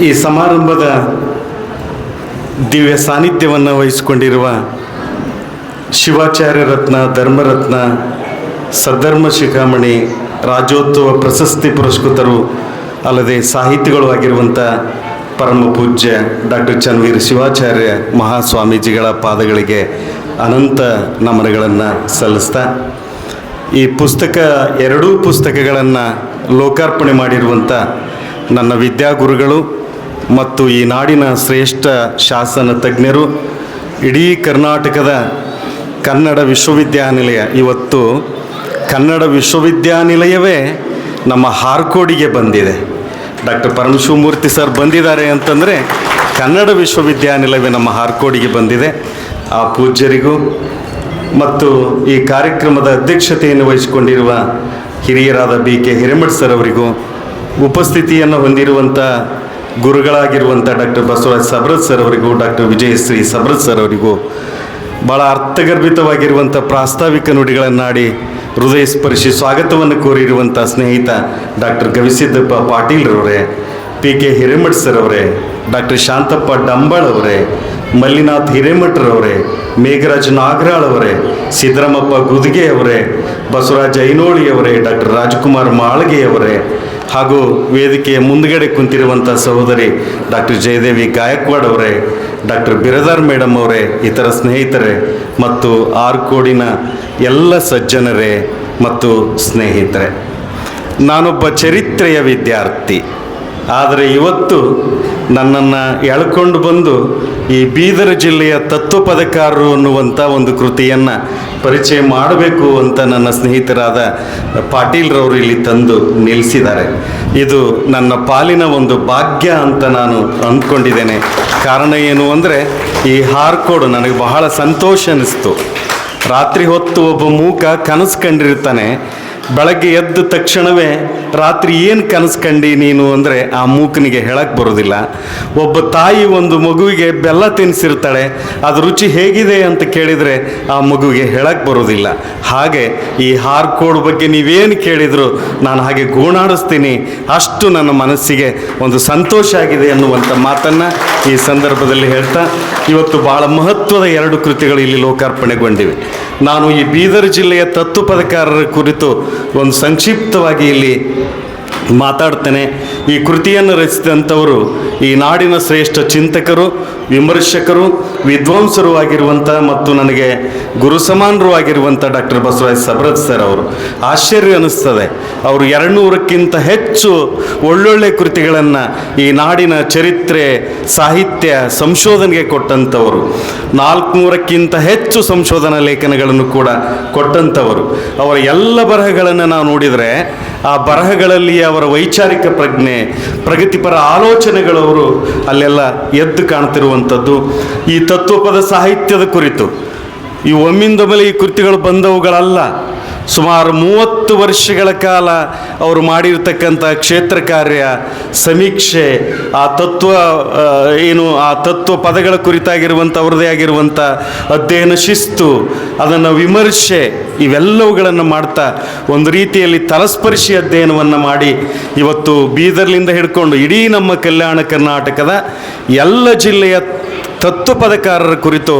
ಈ ಸಮಾರಂಭದ ದಿವ್ಯ ಸಾನ್ನಿಧ್ಯವನ್ನು ವಹಿಸಿಕೊಂಡಿರುವ ಶಿವಾಚಾರ್ಯ ರತ್ನ, ಧರ್ಮರತ್ನ, ಸದ್ಧರ್ಮ ಶಿಖಾಮಣಿ, ರಾಜ್ಯೋತ್ಸವ ಪ್ರಶಸ್ತಿ ಪುರಸ್ಕೃತರು ಅಲ್ಲದೆ ಸಾಹಿತಿಗಳು ಆಗಿರುವಂಥ ಪರಮ ಪೂಜ್ಯ ಡಾಕ್ಟರ್ ಚನ್ನವೀರ ಶಿವಾಚಾರ್ಯ ಮಹಾಸ್ವಾಮೀಜಿಗಳ ಪಾದಗಳಿಗೆ ಅನಂತ ನಮನಗಳನ್ನು ಸಲ್ಲಿಸ್ತಾ, ಈ ಎರಡೂ ಪುಸ್ತಕಗಳನ್ನು ಲೋಕಾರ್ಪಣೆ ಮಾಡಿರುವಂಥ ನನ್ನ ವಿದ್ಯಾಗುರುಗಳು ಮತ್ತು ಈ ನಾಡಿನ ಶ್ರೇಷ್ಠ ಶಾಸನ ತಜ್ಞರು, ಇಡೀ ಕರ್ನಾಟಕದ ಕನ್ನಡ ವಿಶ್ವವಿದ್ಯಾನಿಲಯ, ಇವತ್ತು ಕನ್ನಡ ವಿಶ್ವವಿದ್ಯಾನಿಲಯವೇ ನಮ್ಮ ಹಾರ್ಕೋಡಿಗೆ ಬಂದಿದೆ. ಡಾಕ್ಟರ್ ಪರಮಶಿವಮೂರ್ತಿ ಸರ್ ಬಂದಿದ್ದಾರೆ ಅಂತಂದರೆ ಕನ್ನಡ ವಿಶ್ವವಿದ್ಯಾನಿಲಯವೇ ನಮ್ಮ ಹಾರ್ಕೋಡಿಗೆ ಬಂದಿದೆ. ಆ ಪೂಜ್ಯರಿಗೂ ಮತ್ತು ಈ ಕಾರ್ಯಕ್ರಮದ ಅಧ್ಯಕ್ಷತೆಯನ್ನು ವಹಿಸಿಕೊಂಡಿರುವ ಹಿರಿಯರಾದ BK ಹಿರೇಮಠ್ ಸರ್ ಅವರಿಗೂ, ಉಪಸ್ಥಿತಿಯನ್ನು ಹೊಂದಿರುವಂಥ ಗುರುಗಳಾಗಿರುವಂಥ ಡಾಕ್ಟರ್ ಬಸವರಾಜ್ ಸಬ್ರತ್ ಸರ್ ಅವರಿಗೂ, ಡಾಕ್ಟರ್ ವಿಜಯಶ್ರೀ ಸಬ್ರತ್ ಸರ್ ಅವರಿಗೂ, ಭಾಳ ಅರ್ಥಗರ್ಭಿತವಾಗಿರುವಂಥ ಪ್ರಾಸ್ತಾವಿಕ ನುಡಿಗಳನ್ನಾಡಿ ಹೃದಯ ಸ್ಪರ್ಶಿ ಸ್ವಾಗತವನ್ನು ಕೋರಿರುವಂಥ ಸ್ನೇಹಿತ ಡಾಕ್ಟರ್ ಗವಿಸಿದ್ದಪ್ಪ ಪಾಟೀಲ್ರವರೇ, PK ಹಿರೇಮಠ್ ಸರ್ ಅವರೇ, ಡಾಕ್ಟರ್ ಶಾಂತಪ್ಪ ಡಂಬಾಳ್ ಅವರೇ, ಮಲ್ಲಿನಾಥ್ ಹಿರೇಮಠರವರೇ, ಮೇಘರಾಜ್ ನಾಗರಾಳ್ ಅವರೇ, ಸಿದ್ದರಾಮಪ್ಪ ಗುದ್ಗೆ ಅವರೇ, ಬಸವರಾಜ್ ಐನೋಳಿಯವರೇ, ಡಾಕ್ಟರ್ ರಾಜ್ಕುಮಾರ್ ಮಾಳ್ಗೆಯವರೇ, ಹಾಗೂ ವೇದಿಕೆಯ ಮುಂದುಗಡೆ ಕುಂತಿರುವಂಥ ಸಹೋದರಿ ಡಾಕ್ಟರ್ ಜಯದೇವಿ ಗಾಯಕ್ವಾಡ್ ಅವರೇ, ಡಾಕ್ಟರ್ ಬಿರದಾರ್ ಮೇಡಮ್ ಅವರೇ, ಇತರ ಸ್ನೇಹಿತರೇ ಮತ್ತು ಆರ್ಕೋಡಿನ ಎಲ್ಲ ಸಜ್ಜನರೇ ಮತ್ತು ಸ್ನೇಹಿತರೆ, ನಾನೊಬ್ಬ ಚರಿತ್ರೆಯ ವಿದ್ಯಾರ್ಥಿ. ಆದರೆ ಇವತ್ತು ನನ್ನನ್ನು ಎಳ್ಕೊಂಡು ಬಂದು ಈ ಬೀದರ ಜಿಲ್ಲೆಯ ತತ್ವಪದಕಾರರು ಅನ್ನುವಂಥ ಒಂದು ಕೃತಿಯನ್ನು ಪರಿಚಯ ಮಾಡಬೇಕು ಅಂತ ನನ್ನ ಸ್ನೇಹಿತರಾದ ಪಾಟೀಲ್ರವರು ಇಲ್ಲಿ ತಂದು ನಿಲ್ಲಿಸಿದ್ದಾರೆ. ಇದು ನನ್ನ ಪಾಲಿನ ಒಂದು ಭಾಗ್ಯ ಅಂತ ನಾನು ಅಂದ್ಕೊಂಡಿದ್ದೇನೆ. ಕಾರಣ ಏನು ಅಂದರೆ, ಈ ಹಾರ್ಕೋಡು ನನಗೆ ಬಹಳ ಸಂತೋಷ ಅನ್ನಿಸ್ತು. ರಾತ್ರಿ ಹೊತ್ತು ಒಬ್ಬ ಮೂಕ ಕನಸು ಕಂಡಿರ್ತಾನೆ. ಬೆಳಗ್ಗೆ ಎದ್ದ ತಕ್ಷಣವೇ ರಾತ್ರಿ ಏನು ಕನಸು ಕಂಡಿ ನೀನು ಅಂದರೆ ಆ ಮೂಕನಿಗೆ ಹೇಳಕ್ಕೆ ಬರೋದಿಲ್ಲ. ಒಬ್ಬ ತಾಯಿ ಒಂದು ಮಗುವಿಗೆ ಬೆಲ್ಲ ತಿನ್ನಿಸಿರ್ತಾಳೆ, ಅದು ರುಚಿ ಹೇಗಿದೆ ಅಂತ ಕೇಳಿದರೆ ಆ ಮಗುವಿಗೆ ಹೇಳಕ್ಕೆ ಬರೋದಿಲ್ಲ. ಹಾಗೆ ಈ ಹಾರ್ಕೋಡ್ ಬಗ್ಗೆ ನೀವೇನು ಕೇಳಿದ್ರು ನಾನು ಹಾಗೆ ಗೋಣಾಡಿಸ್ತೀನಿ, ಅಷ್ಟು ನನ್ನ ಮನಸ್ಸಿಗೆ ಒಂದು ಸಂತೋಷ ಆಗಿದೆ ಅನ್ನುವಂಥ ಮಾತನ್ನು ಈ ಸಂದರ್ಭದಲ್ಲಿ ಹೇಳ್ತಾ, ಇವತ್ತು ಭಾಳ ಮಹತ್ವದ 2 ಕೃತಿಗಳು ಇಲ್ಲಿ ಲೋಕಾರ್ಪಣೆಗೊಂಡಿವೆ. ನಾನು ಈ ಬೀದರ್ ಜಿಲ್ಲೆಯ ತತ್ವಪದಕಾರರ ಕುರಿತು ಒಂದು ಸಂಕ್ಷಿಪ್ತವಾಗಿ ಇಲ್ಲಿ ಮಾತಾಡ್ತೇನೆ. ಈ ಕೃತಿಯನ್ನು ರಚಿಸಿದಂಥವರು ಈ ನಾಡಿನ ಶ್ರೇಷ್ಠ ಚಿಂತಕರು, ವಿಮರ್ಶಕರು, ವಿದ್ವಾಂಸರು ಆಗಿರುವಂಥ ಮತ್ತು ನನಗೆ ಗುರು ಸಮಾನರು ಆಗಿರುವಂಥ ಡಾಕ್ಟರ್ ಬಸವರಾಜ್ ಸಬ್ರತ್ ಸರ್ ಅವರು. ಆಶ್ಚರ್ಯ ಅನ್ನಿಸ್ತದೆ, ಅವರು 200ಕ್ಕಿಂತ ಹೆಚ್ಚು ಒಳ್ಳೊಳ್ಳೆ ಕೃತಿಗಳನ್ನು ಈ ನಾಡಿನ ಚರಿತ್ರೆ, ಸಾಹಿತ್ಯ, ಸಂಶೋಧನೆಗೆ ಕೊಟ್ಟಂಥವರು. 400ಕ್ಕಿಂತ ಹೆಚ್ಚು ಸಂಶೋಧನಾ ಲೇಖನಗಳನ್ನು ಕೂಡ ಕೊಟ್ಟಂಥವರು. ಅವರ ಎಲ್ಲ ಬರಹಗಳನ್ನು ನಾವು ನೋಡಿದರೆ ಆ ಬರಹಗಳಲ್ಲಿ ಅವರ ವೈಚಾರಿಕ ಪ್ರಜ್ಞೆ, ಪ್ರಗತಿಪರ ಆಲೋಚನೆಗಳವರು ಅಲ್ಲೆಲ್ಲ ಎದ್ದು ಕಾಣ್ತಿರುವಂಥದ್ದು. ಈ ತತ್ವಪದ ಸಾಹಿತ್ಯದ ಕುರಿತು ಈ ಒಮ್ಮಿಂದೊಮ್ಮೆಲೆ ಈ ಕೃತಿಗಳು ಬಂದವುಗಳಲ್ಲ. ಸುಮಾರು 30 ವರ್ಷಗಳ ಕಾಲ ಅವರು ಮಾಡಿರ್ತಕ್ಕಂಥ ಕ್ಷೇತ್ರ ಕಾರ್ಯ, ಸಮೀಕ್ಷೆ, ಆ ತತ್ವ ಪದಗಳ ಕುರಿತಾಗಿರುವಂಥ ಅವ್ರದ್ದೇ ಆಗಿರುವಂಥ ಅಧ್ಯಯನ ಶಿಸ್ತು, ಅದನ್ನು ವಿಮರ್ಶೆ, ಇವೆಲ್ಲವುಗಳನ್ನು ಮಾಡ್ತಾ ಒಂದು ರೀತಿಯಲ್ಲಿ ತಲಸ್ಪರ್ಶಿ ಅಧ್ಯಯನವನ್ನು ಮಾಡಿ ಇವತ್ತು ಬೀದರ್ಲಿಂದ ಹಿಡ್ಕೊಂಡು ಇಡೀ ನಮ್ಮ ಕಲ್ಯಾಣ ಕರ್ನಾಟಕದ ಎಲ್ಲ ಜಿಲ್ಲೆಯ ತತ್ವಪದಕಾರರ ಕುರಿತು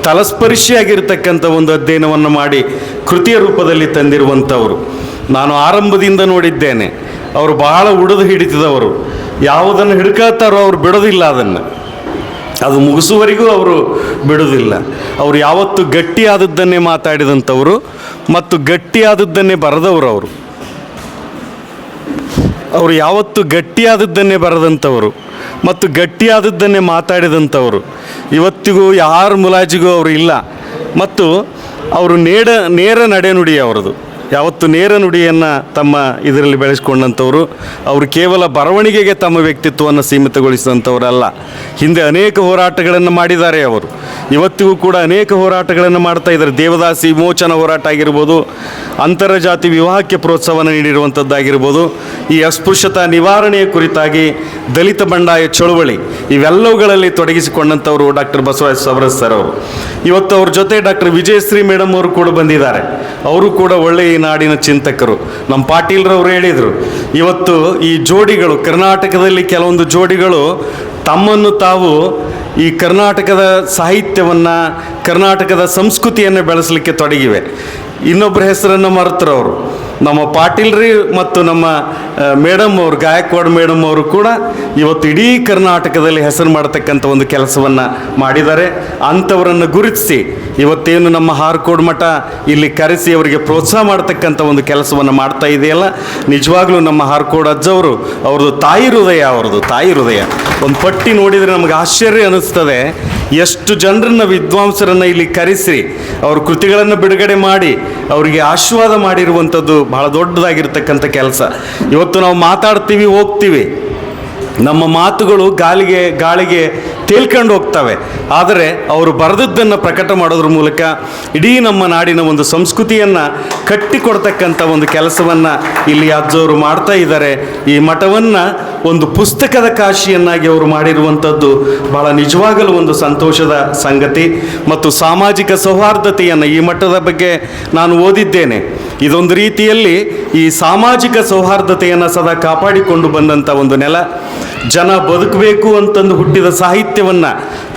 ತಲಸ್ಪರ್ಶಿಯಾಗಿರ್ತಕ್ಕಂಥ ಒಂದು ಅಧ್ಯಯನವನ್ನು ಮಾಡಿ ಕೃತಿಯ ರೂಪದಲ್ಲಿ ತಂದಿರುವಂಥವರು. ನಾನು ಆರಂಭದಿಂದ ನೋಡಿದ್ದೇನೆ. ಅವರು ಬಹಳ ಉಡಿದು ಹಿಡಿತಿದವರು. ಯಾವುದನ್ನು ಹಿಡ್ಕೊಳ್ತಾರೋ ಅವರು ಬಿಡೋದಿಲ್ಲ, ಅದು ಮುಗಿಸುವವರೆಗೂ ಅವರು ಬಿಡೋದಿಲ್ಲ. ಅವರು ಯಾವತ್ತು ಗಟ್ಟಿಯಾದದ್ದನ್ನೇ ಮಾತಾಡಿದಂಥವರು ಮತ್ತು ಗಟ್ಟಿಯಾದದ್ದನ್ನೇ ಬರೆದವರು. ಅವರು ಯಾವತ್ತು ಗಟ್ಟಿಯಾದದ್ದನ್ನೇ ಬರೆದಂಥವರು ಮತ್ತು ಗಟ್ಟಿಯಾದದ್ದನ್ನೇ ಮಾತಾಡಿದಂಥವರು. ಇವತ್ತಿಗೂ ಯಾರ ಮುಲಾಜಿಗೂ ಅವರು ಇಲ್ಲ. ಮತ್ತು ಅವರು ನೇರ ನಡೆನುಡಿ ಅವರದು. ಯಾವತ್ತು ನೇರ ನುಡಿಯನ್ನು ತಮ್ಮ ಇದರಲ್ಲಿ ಬೆಳೆಸ್ಕೊಂಡಂಥವ್ರು. ಅವರು ಕೇವಲ ಬರವಣಿಗೆಗೆ ತಮ್ಮ ವ್ಯಕ್ತಿತ್ವವನ್ನು ಸೀಮಿತಗೊಳಿಸಿದಂಥವರಲ್ಲ. ಹಿಂದೆ ಅನೇಕ ಹೋರಾಟಗಳನ್ನು ಮಾಡಿದ್ದಾರೆ ಅವರು. ಇವತ್ತಿಗೂ ಕೂಡ ಅನೇಕ ಹೋರಾಟಗಳನ್ನು ಮಾಡ್ತಾ ಇದ್ದಾರೆ. ದೇವದಾಸಿ ವಿಮೋಚನಾ ಹೋರಾಟ ಆಗಿರ್ಬೋದು, ಅಂತರಜಾತಿ ವಿವಾಹಕ್ಕೆ ಪ್ರೋತ್ಸಾಹವನ್ನು ನೀಡಿರುವಂಥದ್ದಾಗಿರ್ಬೋದು, ಈ ಅಸ್ಪೃಶ್ಯತಾ ನಿವಾರಣೆಯ ಕುರಿತಾಗಿ ದಲಿತ ಬಂಡಾಯ ಚಳುವಳಿ, ಇವೆಲ್ಲವುಗಳಲ್ಲಿ ತೊಡಗಿಸಿಕೊಂಡಂಥವರು ಡಾಕ್ಟರ್ ಬಸವರಾಜ್ ಸಬ್ರತ್ ಸರ್ ಅವರು. ಇವತ್ತು ಅವ್ರ ಜೊತೆ ಡಾಕ್ಟರ್ ವಿಜಯಶ್ರೀ ಮೇಡಮ್ ಅವರು ಕೂಡ ಬಂದಿದ್ದಾರೆ. ಅವರು ಕೂಡ ಒಳ್ಳೆಯ ಈ ನಾಡಿನ ಚಿಂತಕರು. ನಮ್ಮ ಪಾಟೀಲ್ರವರು ಹೇಳಿದರು, ಇವತ್ತು ಈ ಜೋಡಿಗಳು ಕರ್ನಾಟಕದಲ್ಲಿ ಕೆಲವೊಂದು ಜೋಡಿಗಳು ತಮ್ಮನ್ನು ತಾವು ಈ ಕರ್ನಾಟಕದ ಸಾಹಿತ್ಯವನ್ನು, ಕರ್ನಾಟಕದ ಸಂಸ್ಕೃತಿಯನ್ನು ಬೆಳೆಸಲಿಕ್ಕೆ ತೊಡಗಿವೆ. ಇನ್ನೊಬ್ಬರ ಹೆಸರನ್ನು ಮರೆತರು ಅವರು. ನಮ್ಮ ಪಾಟೀಲ್ರಿ ಮತ್ತು ನಮ್ಮ ಮೇಡಮ್ ಅವರು, ಗಾಯಕ್ವಾಡ್ ಮೇಡಮ್ ಅವರು ಕೂಡ ಇವತ್ತು ಇಡೀ ಕರ್ನಾಟಕದಲ್ಲಿ ಹೆಸರು ಮಾಡತಕ್ಕಂಥ ಒಂದು ಕೆಲಸವನ್ನು ಮಾಡಿದ್ದಾರೆ. ಅಂಥವರನ್ನು ಗುರುತಿಸಿ ಇವತ್ತೇನು ನಮ್ಮ ಹಾರ್ಕೋಡ್ ಮಠ ಇಲ್ಲಿ ಕರೆಸಿ ಅವರಿಗೆ ಪ್ರೋತ್ಸಾಹ ಮಾಡ್ತಕ್ಕಂಥ ಒಂದು ಕೆಲಸವನ್ನು ಮಾಡ್ತಾ ಇದೆಯಲ್ಲ, ನಿಜವಾಗ್ಲೂ ನಮ್ಮ ಹಾರ್ಕೋಡ್ ಅಜ್ಜವರು, ಅವ್ರದ್ದು ತಾಯಿ ಹೃದಯ. ಒಂದು ಪಟ್ಟಿ ನೋಡಿದರೆ ನಮಗೆ ಆಶ್ಚರ್ಯ ಅನ್ನಿಸ್ತದೆ. ಎಷ್ಟು ಜನರನ್ನು, ವಿದ್ವಾಂಸರನ್ನು ಇಲ್ಲಿ ಕರೆಸಿ ಅವ್ರ ಕೃತಿಗಳನ್ನು ಬಿಡುಗಡೆ ಮಾಡಿ ಅವರಿಗೆ ಆಶೀರ್ವಾದ ಮಾಡಿರುವಂಥದ್ದು ಬಹಳ ದೊಡ್ಡದಾಗಿರ್ತಕ್ಕಂಥ ಕೆಲಸ. ಇವತ್ತು ನಾವು ಮಾತಾಡ್ತೀವಿ, ಹೋಗ್ತೀವಿ, ನಮ್ಮ ಮಾತುಗಳು ಗಾಳಿಗೆ ತೇಲ್ಕೊಂಡು ಹೋಗ್ತವೆ. ಆದರೆ ಅವರು ಬರೆದದ್ದನ್ನು ಪ್ರಕಟ ಮಾಡೋದ್ರ ಮೂಲಕ ಇಡೀ ನಮ್ಮ ನಾಡಿನ ಒಂದು ಸಂಸ್ಕೃತಿಯನ್ನು ಕಟ್ಟಿಕೊಡ್ತಕ್ಕಂಥ ಒಂದು ಕೆಲಸವನ್ನು ಇಲ್ಲಿ ಅಜ್ಜವರು ಮಾಡ್ತಾ ಇದ್ದಾರೆ. ಈ ಮಠವನ್ನು ಒಂದು ಪುಸ್ತಕದ ಕಾಶಿಯನ್ನಾಗಿ ಅವರು ಮಾಡಿರುವಂಥದ್ದು ಬಹಳ ನಿಜವಾಗಲೂ ಒಂದು ಸಂತೋಷದ ಸಂಗತಿ. ಮತ್ತು ಸಾಮಾಜಿಕ ಸೌಹಾರ್ದತೆಯನ್ನು ಈ ಮಠದ ಬಗ್ಗೆ ನಾನು ಓದಿದ್ದೇನೆ. ಇದೊಂದು ರೀತಿಯಲ್ಲಿ ಈ ಸಾಮಾಜಿಕ ಸೌಹಾರ್ದತೆಯನ್ನು ಸದಾ ಕಾಪಾಡಿಕೊಂಡು ಬಂದಂಥ ಒಂದು ನೆಲ. ಜನ ಬದುಕಬೇಕು ಅಂತಂದು ಹುಟ್ಟಿದ ಸಾಹಿತ್ಯವನ್ನು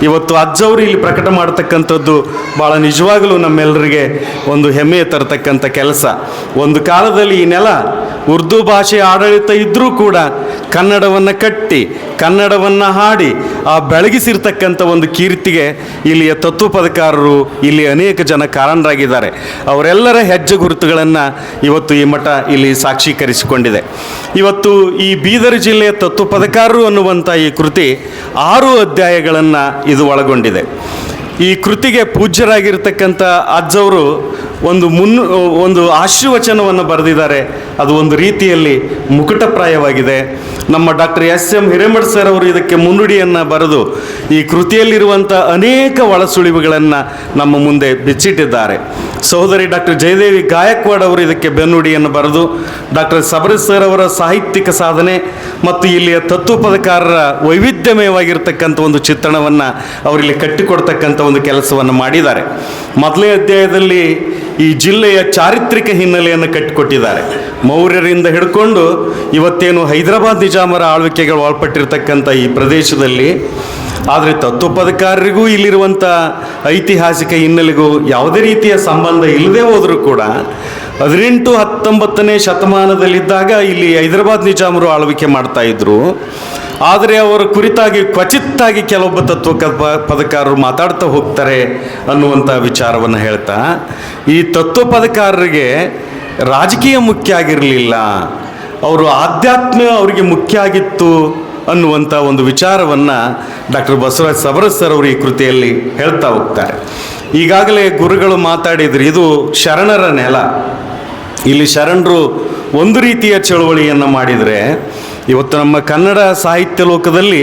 ಇವತ್ತು ಅಜ್ಜವರು ಇಲ್ಲಿ ಪ್ರಕಟ ಮಾಡ್ತಕ್ಕಂಥದ್ದು ಭಾಳ ನಿಜವಾಗಲೂ ನಮ್ಮೆಲ್ಲರಿಗೆ ಒಂದು ಹೆಮ್ಮೆ ತರತಕ್ಕಂಥ ಕೆಲಸ. ಒಂದು ಕಾಲದಲ್ಲಿ ಈ ನೆಲ ಉರ್ದು ಭಾಷೆ ಆಡಳಿತ ಇದ್ದರೂ ಕೂಡ ಕನ್ನಡವನ್ನು ಕಟ್ಟಿ, ಕನ್ನಡವನ್ನು ಹಾಡಿ ಆ ಬೆಳಗಿಸಿರ್ತಕ್ಕಂಥ ಒಂದು ಕೀರ್ತಿಗೆ ಇಲ್ಲಿಯ ತತ್ವಪದಕಾರರು, ಇಲ್ಲಿ ಅನೇಕ ಜನ ಕಾರಣರಾಗಿದ್ದಾರೆ. ಅವರೆಲ್ಲರ ಹೆಜ್ಜೆ ಗುರುತುಗಳನ್ನು ಇವತ್ತು ಈ ಮಠ ಇಲ್ಲಿ ಸಾಕ್ಷೀಕರಿಸಿಕೊಂಡಿದೆ. ಇವತ್ತು ಈ ಬೀದರ್ ಜಿಲ್ಲೆಯ ತತ್ವಪದಕಾರರು ಅನ್ನುವಂಥ ಈ ಕೃತಿ 6 ಅಧ್ಯಾಯಗಳನ್ನು ಇದು ಒಳಗೊಂಡಿದೆ. ಈ ಕೃತಿಗೆ ಪೂಜ್ಯರಾಗಿರ್ತಕ್ಕಂಥ ಅಜ್ಜವರು ಒಂದು ಆಶೀರ್ವಚನವನ್ನು ಬರೆದಿದ್ದಾರೆ. ಅದು ಒಂದು ರೀತಿಯಲ್ಲಿ ಮುಕುಟಪ್ರಾಯವಾಗಿದೆ. ನಮ್ಮ ಡಾಕ್ಟರ್ ಎಸ್.ಎಂ. ಹಿರೇಮಠ ಸರ್ ಅವರು ಇದಕ್ಕೆ ಮುನ್ನುಡಿಯನ್ನು ಬರೆದು ಈ ಕೃತಿಯಲ್ಲಿರುವಂಥ ಅನೇಕ ಒಳಸುಳಿವುಗಳನ್ನು ನಮ್ಮ ಮುಂದೆ ಬಿಚ್ಚಿಟ್ಟಿದ್ದಾರೆ. ಸಹೋದರಿ ಡಾಕ್ಟರ್ ಜಯದೇವಿ ಗಾಯಕ್ವಾಡ್ ಅವರು ಇದಕ್ಕೆ ಬೆನ್ನುಡಿಯನ್ನು ಬರೆದು ಡಾಕ್ಟರ್ ಸಬರೀಶ್ ಸರ್ ಅವರ ಸಾಹಿತ್ಯಿಕ ಸಾಧನೆ ಮತ್ತು ಇಲ್ಲಿಯ ತತ್ವಪದಕಾರರ ವೈವಿಧ್ಯಮಯವಾಗಿರ್ತಕ್ಕಂಥ ಒಂದು ಚಿತ್ರಣವನ್ನು ಅವರಿಲ್ಲಿ ಕಟ್ಟಿಕೊಡ್ತಕ್ಕಂಥ ಒಂದು ಕೆಲಸವನ್ನು ಮಾಡಿದ್ದಾರೆ. ಮೊದಲನೇ ಅಧ್ಯಾಯದಲ್ಲಿ ಈ ಜಿಲ್ಲೆಯ ಚಾರಿತ್ರಿಕ ಹಿನ್ನೆಲೆಯನ್ನು ಕಟ್ಟಿಕೊಟ್ಟಿದ್ದಾರೆ. ಮೌರ್ಯರಿಂದ ಹಿಡ್ಕೊಂಡು ಇವತ್ತೇನು ಹೈದರಾಬಾದ್ ನಿಜಾಮರ ಆಳ್ವಿಕೆಗಳು ಒಳಪಟ್ಟಿರ್ತಕ್ಕಂಥ ಈ ಪ್ರದೇಶದಲ್ಲಿ, ಆದರೆ ತತ್ವಪದಕಾರರಿಗೂ ಇಲ್ಲಿರುವಂಥ ಐತಿಹಾಸಿಕ ಹಿನ್ನೆಲೆಗೂ ಯಾವುದೇ ರೀತಿಯ ಸಂಬಂಧ ಇಲ್ಲದೆ ಹೋದರೂ ಕೂಡ 18-19ನೇ ಶತಮಾನದಲ್ಲಿದ್ದಾಗ ಇಲ್ಲಿ ಹೈದರಾಬಾದ್ ನಿಜಾಮರು ಆಳ್ವಿಕೆ ಮಾಡ್ತಾಯಿದ್ರು. ಆದರೆ ಅವರ ಕುರಿತಾಗಿ ಕ್ವಚಿತ್ತಾಗಿ ಕೆಲವೊಬ್ಬ ಪದಕಾರರು ಮಾತಾಡ್ತಾ ಹೋಗ್ತಾರೆ ಅನ್ನುವಂಥ ವಿಚಾರವನ್ನು ಹೇಳ್ತಾ, ಈ ತತ್ವಪದಕಾರರಿಗೆ ರಾಜಕೀಯ ಮುಖ್ಯ ಆಗಿರಲಿಲ್ಲ, ಅವರು ಆಧ್ಯಾತ್ಮ ಅವರಿಗೆ ಮುಖ್ಯ ಆಗಿತ್ತು ಅನ್ನುವಂಥ ಒಂದು ವಿಚಾರವನ್ನು ಡಾಕ್ಟರ್ ಬಸವರಾಜ್ ಸಬರಸ್ ಸರ್ ಅವರು ಈ ಕೃತಿಯಲ್ಲಿ ಹೇಳ್ತಾ ಹೋಗ್ತಾರೆ. ಈಗಾಗಲೇ ಗುರುಗಳು ಮಾತಾಡಿದ್ರು, ಇದು ಶರಣರ ನೆಲ. ಇಲ್ಲಿ ಶರಣರು ಒಂದು ರೀತಿಯ ಚಳುವಳಿಯನ್ನು ಮಾಡಿದರೆ, ಇವತ್ತು ನಮ್ಮ ಕನ್ನಡ ಸಾಹಿತ್ಯ ಲೋಕದಲ್ಲಿ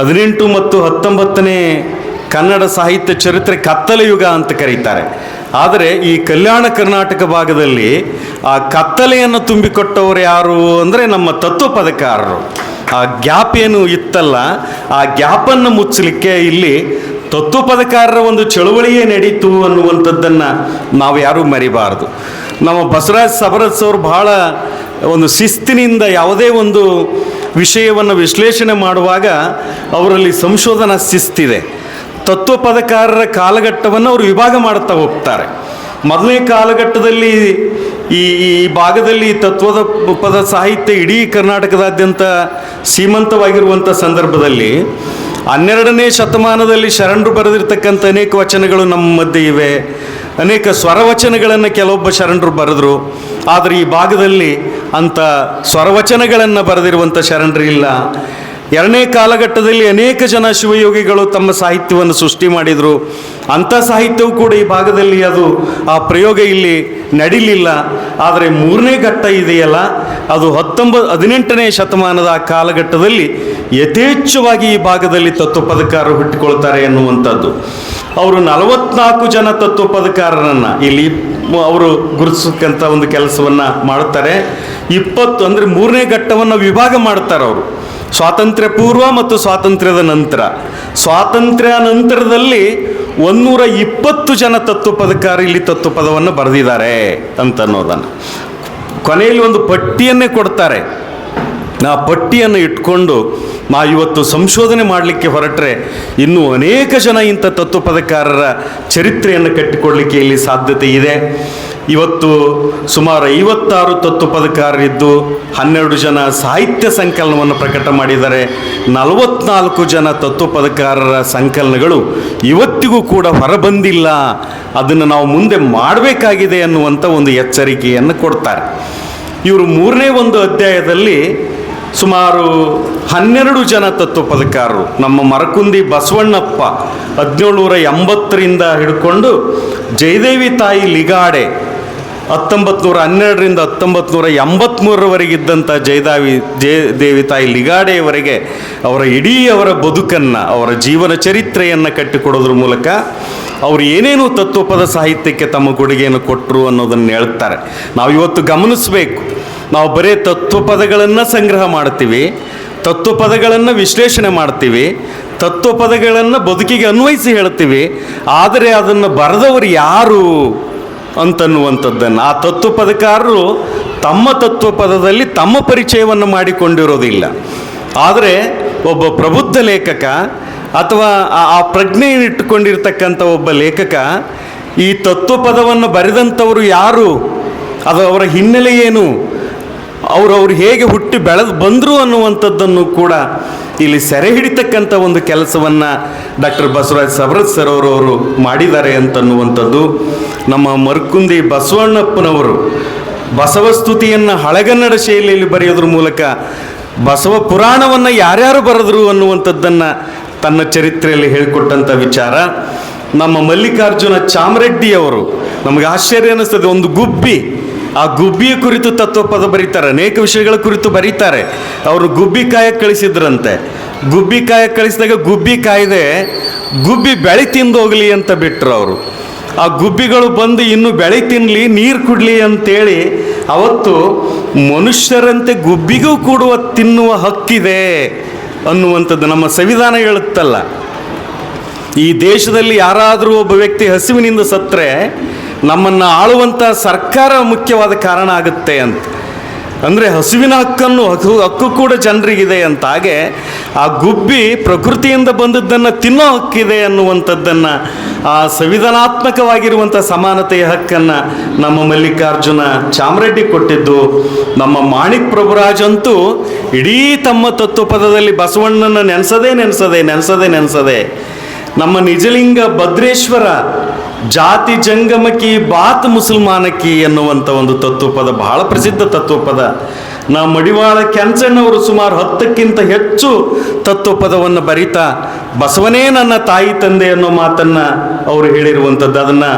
18 ಮತ್ತು 19ನೇ ಕನ್ನಡ ಸಾಹಿತ್ಯ ಚರಿತ್ರೆ ಕತ್ತಲೆ ಯುಗ ಅಂತ ಕರೀತಾರೆ. ಆದರೆ ಈ ಕಲ್ಯಾಣ ಕರ್ನಾಟಕ ಭಾಗದಲ್ಲಿ ಆ ಕತ್ತಲೆಯನ್ನು ತುಂಬಿಕೊಟ್ಟವರು ಯಾರು ಅಂದರೆ ನಮ್ಮ ತತ್ವಪದಕಾರರು. ಆ ಗ್ಯಾಪ್ ಏನು ಇತ್ತಲ್ಲ, ಆ ಗ್ಯಾಪನ್ನು ಮುಚ್ಚಲಿಕ್ಕೆ ಇಲ್ಲಿ ತತ್ವಪದಕಾರರ ಒಂದು ಚಳುವಳಿಯೇ ನಡೀತು ಅನ್ನುವಂಥದ್ದನ್ನು ನಾವು ಯಾರೂ ಮರಿಬಾರ್ದು. ನಮ್ಮ ಬಸವರಾಜ್ ಸಬರಸ್ ಅವರು ಬಹಳ ಒಂದು ಶಿಸ್ತಿನಿಂದ ಯಾವುದೇ ಒಂದು ವಿಷಯವನ್ನು ವಿಶ್ಲೇಷಣೆ ಮಾಡುವಾಗ ಅವರಲ್ಲಿ ಸಂಶೋಧನಾ ಶಿಸ್ತಿದೆ. ತತ್ವಪದಕಾರರ ಕಾಲಘಟ್ಟವನ್ನು ಅವರು ವಿಭಾಗ ಮಾಡ್ತಾ ಹೋಗ್ತಾರೆ. ಮೊದಲನೇ ಕಾಲಘಟ್ಟದಲ್ಲಿ ಈ ಭಾಗದಲ್ಲಿ ಪದ ಸಾಹಿತ್ಯ ಇಡೀ ಕರ್ನಾಟಕದಾದ್ಯಂತ ಶ್ರೀಮಂತವಾಗಿರುವಂಥ ಸಂದರ್ಭದಲ್ಲಿ 12ನೇ ಶತಮಾನದಲ್ಲಿ ಶರಣರು ಬರೆದಿರ್ತಕ್ಕಂಥ ಅನೇಕ ವಚನಗಳು ನಮ್ಮ ಮಧ್ಯೆ ಇವೆ. ಅನೇಕ ಸ್ವರವಚನಗಳನ್ನು ಕೆಲವೊಬ್ಬ ಶರಣರು ಬರೆದರು. ಆದರೆ ಈ ಭಾಗದಲ್ಲಿ ಅಂಥ ಸ್ವರವಚನಗಳನ್ನು ಬರೆದಿರುವಂಥ ಶರಣರು ಇಲ್ಲ. 2ನೇ ಕಾಲಘಟ್ಟದಲ್ಲಿ ಅನೇಕ ಜನ ಶಿವಯೋಗಿಗಳು ತಮ್ಮ ಸಾಹಿತ್ಯವನ್ನು ಸೃಷ್ಟಿ ಮಾಡಿದರು. ಅಂಥ ಸಾಹಿತ್ಯವೂ ಕೂಡ ಈ ಭಾಗದಲ್ಲಿ ಆ ಪ್ರಯೋಗ ಇಲ್ಲಿ ನಡೀಲಿಲ್ಲ. ಆದರೆ 3ನೇ ಘಟ್ಟ ಇದೆಯಲ್ಲ, ಅದು 18ನೇ ಶತಮಾನದ ಆ ಕಾಲಘಟ್ಟದಲ್ಲಿ ಯಥೇಚ್ಛವಾಗಿ ಈ ಭಾಗದಲ್ಲಿ ತತ್ವಪದಕಾರರು ಹುಟ್ಟಿಕೊಳ್ತಾರೆ ಎನ್ನುವಂಥದ್ದು. ಅವರು 44 ಜನ ತತ್ವಪದಕಾರರನ್ನು ಇಲ್ಲಿ ಅವರು ಗುರುತಿಸಕ್ಕಂಥ ಒಂದು ಕೆಲಸವನ್ನು ಮಾಡುತ್ತಾರೆ. 20 ಅಂದರೆ 3ನೇ ಘಟ್ಟವನ್ನು ವಿಭಾಗ ಮಾಡ್ತಾರೆ ಅವರು. ಸ್ವಾತಂತ್ರ್ಯ ಪೂರ್ವ ಮತ್ತು ಸ್ವಾತಂತ್ರ್ಯದ ನಂತರ. ಸ್ವಾತಂತ್ರ್ಯ ನಂತರದಲ್ಲಿ 120 ಜನ ತತ್ವಪದಕಾರರು ಇಲ್ಲಿ ತತ್ವಪದವನ್ನು ಬರೆದಿದ್ದಾರೆ ಅಂತನ್ನೋದನ್ನು ಕೊನೆಯಲ್ಲಿ ಒಂದು ಪಟ್ಟಿಯನ್ನೇ ಕೊಡ್ತಾರೆ. ಆ ಪಟ್ಟಿಯನ್ನು ಇಟ್ಕೊಂಡು ನಾವು ಇವತ್ತು ಸಂಶೋಧನೆ ಮಾಡಲಿಕ್ಕೆ ಹೊರಟ್ರೆ ಇನ್ನೂ ಅನೇಕ ಜನ ಇಂಥ ತತ್ವಪದಕಾರರ ಚರಿತ್ರೆಯನ್ನು ಕಟ್ಟಿಕೊಡಲಿಕ್ಕೆ ಇಲ್ಲಿ ಸಾಧ್ಯತೆ ಇದೆ. ಇವತ್ತು ಸುಮಾರು 56 ತತ್ವಪದಕಾರರಿದ್ದು 12 ಜನ ಸಾಹಿತ್ಯ ಸಂಕಲನವನ್ನು ಪ್ರಕಟ ಮಾಡಿದ್ದಾರೆ. 44 ಜನ ತತ್ವಪದಕಾರರ ಸಂಕಲನಗಳು ಇವತ್ತಿಗೂ ಕೂಡ ಹೊರಬಂದಿಲ್ಲ. ಅದನ್ನು ನಾವು ಮುಂದೆ ಮಾಡಬೇಕಾಗಿದೆ ಅನ್ನುವಂಥ ಒಂದು ಎಚ್ಚರಿಕೆಯನ್ನು ಕೊಡ್ತಾರೆ. ಇವರು 3ನೇ ಒಂದು ಅಧ್ಯಾಯದಲ್ಲಿ ಸುಮಾರು 12 ಜನ ತತ್ವಪದಕಾರರು, ನಮ್ಮ ಮರಕುಂದಿ ಬಸವಣ್ಣಪ್ಪ 1780ರಿಂದ ಹಿಡ್ಕೊಂಡು ಜಯದೇವಿ ತಾಯಿ ಲಿಗಾಡೆ 1912ರಿಂದ 1983ರವರೆಗಿದ್ದಂಥ ಜಯದೇವಿ ತಾಯಿ ಲಿಗಾಡೆಯವರೆಗೆ ಅವರ ಬದುಕನ್ನು, ಅವರ ಜೀವನ ಚರಿತ್ರೆಯನ್ನು ಕಟ್ಟಿಕೊಡೋದ್ರ ಮೂಲಕ ಅವರು ಏನೇನು ತತ್ವಪದ ಸಾಹಿತ್ಯಕ್ಕೆ ತಮ್ಮ ಕೊಡುಗೆಯನ್ನು ಕೊಟ್ಟರು ಅನ್ನೋದನ್ನು ಹೇಳ್ತಾರೆ. ನಾವು ಇವತ್ತು ಗಮನಿಸಬೇಕು. ನಾವು ಬರೀ ತತ್ವಪದಗಳನ್ನು ಸಂಗ್ರಹ ಮಾಡ್ತೀವಿ, ತತ್ವಪದಗಳನ್ನು ವಿಶ್ಲೇಷಣೆ ಮಾಡ್ತೀವಿ, ತತ್ವಪದಗಳನ್ನು ಬದುಕಿಗೆ ಅನ್ವಯಿಸಿ ಹೇಳ್ತೀವಿ. ಆದರೆ ಅದನ್ನು ಬರೆದವರು ಯಾರು ಅಂತನ್ನುವಂಥದ್ದನ್ನು ಆ ತತ್ವಪದಕಾರರು ತಮ್ಮ ತತ್ವಪದದಲ್ಲಿ ತಮ್ಮ ಪರಿಚಯವನ್ನು ಮಾಡಿಕೊಂಡಿರೋದಿಲ್ಲ. ಆದರೆ ಒಬ್ಬ ಪ್ರಬುದ್ಧ ಲೇಖಕ ಅಥವಾ ಆ ಪ್ರಜ್ಞೆಯನ್ನು ಇಟ್ಟುಕೊಂಡಿರ್ತಕ್ಕಂಥ ಒಬ್ಬ ಲೇಖಕ ಈ ತತ್ವಪದವನ್ನು ಬರೆದಂಥವರು ಯಾರು, ಅದು ಅವರ ಹಿನ್ನೆಲೆ ಏನು, ಅವರು ಹೇಗೆ ಹುಟ್ಟಿ ಬೆಳೆದು ಬಂದರು ಅನ್ನುವಂಥದ್ದನ್ನು ಕೂಡ ಇಲ್ಲಿ ಸೆರೆ ಹಿಡಿತಕ್ಕಂಥ ಒಂದು ಕೆಲಸವನ್ನು ಡಾಕ್ಟರ್ ಬಸವರಾಜ್ ಸವರತ್ ಸರ್ ಅವರು ಮಾಡಿದ್ದಾರೆ ಅಂತನ್ನುವಂಥದ್ದು. ನಮ್ಮ ಮರಕುಂದಿ ಬಸವಣ್ಣಪ್ಪನವರು ಬಸವಸ್ತುತಿಯನ್ನು ಹಳೆಗನ್ನಡ ಶೈಲಿಯಲ್ಲಿ ಬರೆಯೋದ್ರ ಮೂಲಕ ಬಸವ ಪುರಾಣವನ್ನು ಯಾರ್ಯಾರು ಬರೆದರು ಅನ್ನುವಂಥದ್ದನ್ನು ತನ್ನ ಚರಿತ್ರೆಯಲ್ಲಿ ಹೇಳಿಕೊಟ್ಟಂಥ ವಿಚಾರ. ನಮ್ಮ ಮಲ್ಲಿಕಾರ್ಜುನ ಚಾಮರೆಡ್ಡಿಯವರು, ನಮಗೆ ಆಶ್ಚರ್ಯ ಅನ್ನಿಸ್ತದೆ, ಒಂದು ಗುಬ್ಬಿ, ಆ ಗುಬ್ಬಿಯ ಕುರಿತು ತತ್ವಪದ ಬರೀತಾರೆ, ಅನೇಕ ವಿಷಯಗಳ ಕುರಿತು ಬರೀತಾರೆ. ಅವರು ಗುಬ್ಬಿ ಕಾಯಕ್ಕೆ ಕಳಿಸಿದ್ರಂತೆ. ಗುಬ್ಬಿ ಕಾಯಕ್ಕೆ ಕಳಿಸಿದಾಗ ಗುಬ್ಬಿ ಕಾಯ್ದೆ ಗುಬ್ಬಿ ಬೆಳೆ ತಿಂದು ಹೋಗಲಿ ಅಂತ ಬಿಟ್ಟರು ಅವರು. ಆ ಗುಬ್ಬಿಗಳು ಬಂದು ಇನ್ನು ಬೆಳೆ ತಿನ್ನಲಿ, ನೀರು ಕುಡಲಿ ಅಂತೇಳಿ ಅವತ್ತು ಮನುಷ್ಯರಂತೆ ಗುಬ್ಬಿಗೂ ಕೂಡುವ ತಿನ್ನುವ ಹಕ್ಕಿದೆ ಅನ್ನುವಂಥದ್ದು ನಮ್ಮ ಸಂವಿಧಾನ ಹೇಳುತ್ತಲ್ಲ. ಈ ದೇಶದಲ್ಲಿ ಯಾರಾದರೂ ಒಬ್ಬ ವ್ಯಕ್ತಿ ಹಸಿವಿನಿಂದ ಸತ್ತರೆ ನಮ್ಮನ್ನು ಆಳುವಂಥ ಸರ್ಕಾರ ಮುಖ್ಯವಾದ ಕಾರಣ ಆಗುತ್ತೆ ಅಂತ. ಅಂದರೆ ಹಸುವಿನ ಹಕ್ಕು ಕೂಡ ಜನರಿಗಿದೆ ಅಂತ. ಹಾಗೆ ಆ ಗುಬ್ಬಿ ಪ್ರಕೃತಿಯಿಂದ ಬಂದದ್ದನ್ನು ತಿನ್ನೋ ಹಕ್ಕಿದೆ ಅನ್ನುವಂಥದ್ದನ್ನು, ಆ ಸಂವಿಧಾನಾತ್ಮಕವಾಗಿರುವಂಥ ಸಮಾನತೆಯ ಹಕ್ಕನ್ನು ನಮ್ಮ ಮಲ್ಲಿಕಾರ್ಜುನ ಚಾಮರೆಡ್ಡಿ ಕೊಟ್ಟಿದ್ದು. ನಮ್ಮ ಮಾಣಿಕ್ ಪ್ರಭುರಾಜ್ ಅಂತೂ ಇಡೀ ತಮ್ಮ ತತ್ವಪದದಲ್ಲಿ ಬಸವಣ್ಣನ ನೆನೆಸದೆ ನಮ್ಮ ನಿಜಲಿಂಗ ಭದ್ರೇಶ್ವರ ಜಾತಿ ಜಂಗಮಕಿ ಬಾತ್ ಮುಸಲ್ಮಾನಕಿ ಎನ್ನುವಂಥ ಒಂದು ತತ್ವಪದ, ಬಹಳ ಪ್ರಸಿದ್ಧ ತತ್ವಪದ. ನಾವು ಮಡಿವಾಳ ಕೆಂಚಣ್ಣವರು ಸುಮಾರು 10ಕ್ಕಿಂತ ಹೆಚ್ಚು ತತ್ವಪದವನ್ನು ಬರಿತಾ ಬಸವನೇ ನನ್ನ ತಾಯಿ ತಂದೆ ಅನ್ನೋ ಮಾತನ್ನು ಅವರು ಹೇಳಿರುವಂಥದ್ದು. ಅದನ್ನು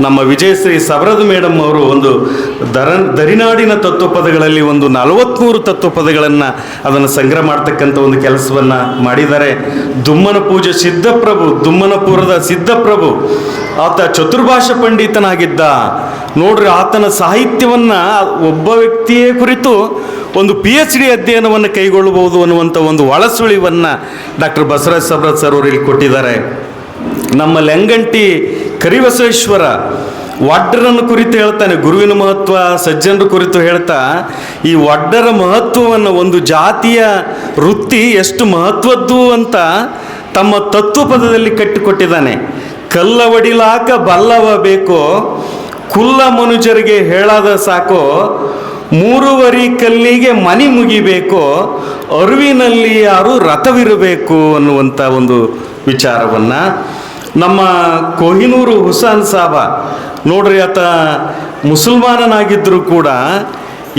ನಮ್ಮ ವಿಜಯಶ್ರೀ ಸವರದ ಮೇಡಮ್ ಅವರು ಒಂದು ದರಿನಾಡಿನ ತತ್ವಪದಗಳಲ್ಲಿ ಒಂದು 43 ತತ್ವಪದಗಳನ್ನು ಅದನ್ನು ಸಂಗ್ರಹ ಮಾಡ್ತಕ್ಕಂಥ ಒಂದು ಕೆಲಸವನ್ನು ಮಾಡಿದ್ದಾರೆ. ದುಮ್ಮನ ಪೂಜೆ ಸಿದ್ಧಪ್ರಭು, ದುಮ್ಮನಪುರದ ಸಿದ್ಧಪ್ರಭು, ಆತ ಚತುರ್ಭಾಷಾ ಪಂಡಿತನಾಗಿದ್ದ. ನೋಡ್ರಿ, ಆತನ ಸಾಹಿತ್ಯವನ್ನು ಒಬ್ಬ ವ್ಯಕ್ತಿಯೇ ಕುರಿತು ಒಂದು PhD ಅಧ್ಯಯನವನ್ನು ಕೈಗೊಳ್ಳಬಹುದು ಅನ್ನುವಂಥ ಒಂದು ಒಳಸುಳಿವನ್ನು ಡಾಕ್ಟರ್ ಬಸವರಾಜ್ ಸವರತ್ ಸರ್ ಅವರು ಇಲ್ಲಿ ಕೊಟ್ಟಿದ್ದಾರೆ. ನಮ್ಮ ಲೆಂಗಂಟಿ ಕರಿಬಸವೇಶ್ವರ ವಡ್ಡರನ್ನು ಕುರಿತು ಹೇಳ್ತಾನೆ, ಗುರುವಿನ ಮಹತ್ವ, ಸಜ್ಜನರ ಕುರಿತು ಹೇಳ್ತಾ ಈ ವಡ್ಡರ ಮಹತ್ವವನ್ನು, ಒಂದು ಜಾತಿಯ ವೃತ್ತಿ ಎಷ್ಟು ಮಹತ್ವದ್ದು ಅಂತ ತಮ್ಮ ತತ್ವಪದದಲ್ಲಿ ಕಟ್ಟಿಕೊಟ್ಟಿದ್ದಾನೆ. ಕಲ್ಲ ಒಡಿಲಾಕ ಬಲ್ಲವ ಬೇಕೋ, ಕುಲ್ಲ ಮನುಜರಿಗೆ ಹೇಳದ ಸಾಕೋ, 3 ಕಲ್ಲಿಗೆ ಮನಿ ಮುಗಿಬೇಕು, ಅರಿವಿನಲ್ಲಿ ಯಾರು ರಥವಿರಬೇಕು ಅನ್ನುವಂಥ ಒಂದು ವಿಚಾರವನ್ನು ನಮ್ಮ ಕೊಹಿನೂರು ಹುಸೇನ್ ಸಾಬ, ನೋಡ್ರಿ, ಆತ ಮುಸಲ್ಮಾನನಾಗಿದ್ದರೂ ಕೂಡ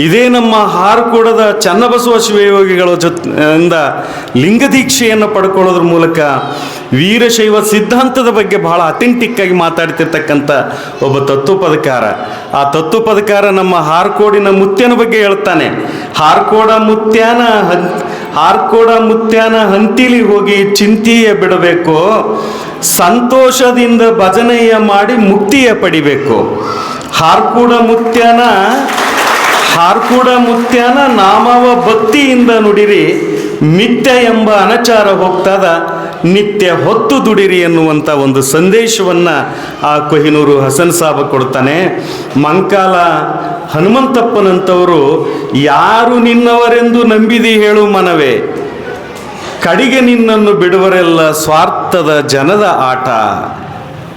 ಇದೇ ನಮ್ಮ ಹಾರಕೋಡದ ಚನ್ನಬಸವ ಶಿವಯೋಗಿಗಳ ಜೊತೆಯಿಂದ ಲಿಂಗದೀಕ್ಷೆಯನ್ನು ಪಡ್ಕೊಳ್ಳೋದ್ರ ಮೂಲಕ ವೀರಶೈವ ಸಿದ್ಧಾಂತದ ಬಗ್ಗೆ ಬಹಳ ಅಥೆಂಟಿಕ್ಕಾಗಿ ಮಾತಾಡ್ತಿರ್ತಕ್ಕಂಥ ಒಬ್ಬ ತತ್ವಪದಕಾರ. ಆ ತತ್ವಪದಕಾರ ನಮ್ಮ ಹಾರಕೋಡಿನ ಮುತ್ಯನ ಬಗ್ಗೆ ಹೇಳ್ತಾನೆ. ಹಾರಕೋಡ ಮುತ್ಯಾನ ಹಂತಿಲಿ ಹೋಗಿ ಚಿಂತೆಯ ಬಿಡಬೇಕು, ಸಂತೋಷದಿಂದ ಭಜನೆಯ ಮಾಡಿ ಮುಕ್ತಿಯ ಪಡಿಬೇಕು. ಹಾರಕೋಡ ಮುತ್ಯಾನ ನಾಮವ ಭಕ್ತಿಯಿಂದ ನುಡಿರಿ, ಮಿಥ್ಯ ಎಂಬ ಅನಚಾರ ಹೋಗ್ತದ, ನಿತ್ಯ ಹೊತ್ತು ದುಡಿರಿ ಎನ್ನುವಂಥ ಒಂದು ಸಂದೇಶವನ್ನು ಆ ಕೊಹಿನೂರು ಹಸನ್ ಸಾಬ ಕೊಡ್ತಾನೆ. ಮಂಕಾಲ ಹನುಮಂತಪ್ಪನಂಥವರು ಯಾರು ನಿನ್ನವರೆಂದು ನಂಬಿದಿ ಹೇಳು ಮನವೇ, ಕಡಿಗೆ ನಿನ್ನನ್ನು ಬಿಡುವರೆಲ್ಲ ಸ್ವಾರ್ಥದ ಜನದ ಆಟ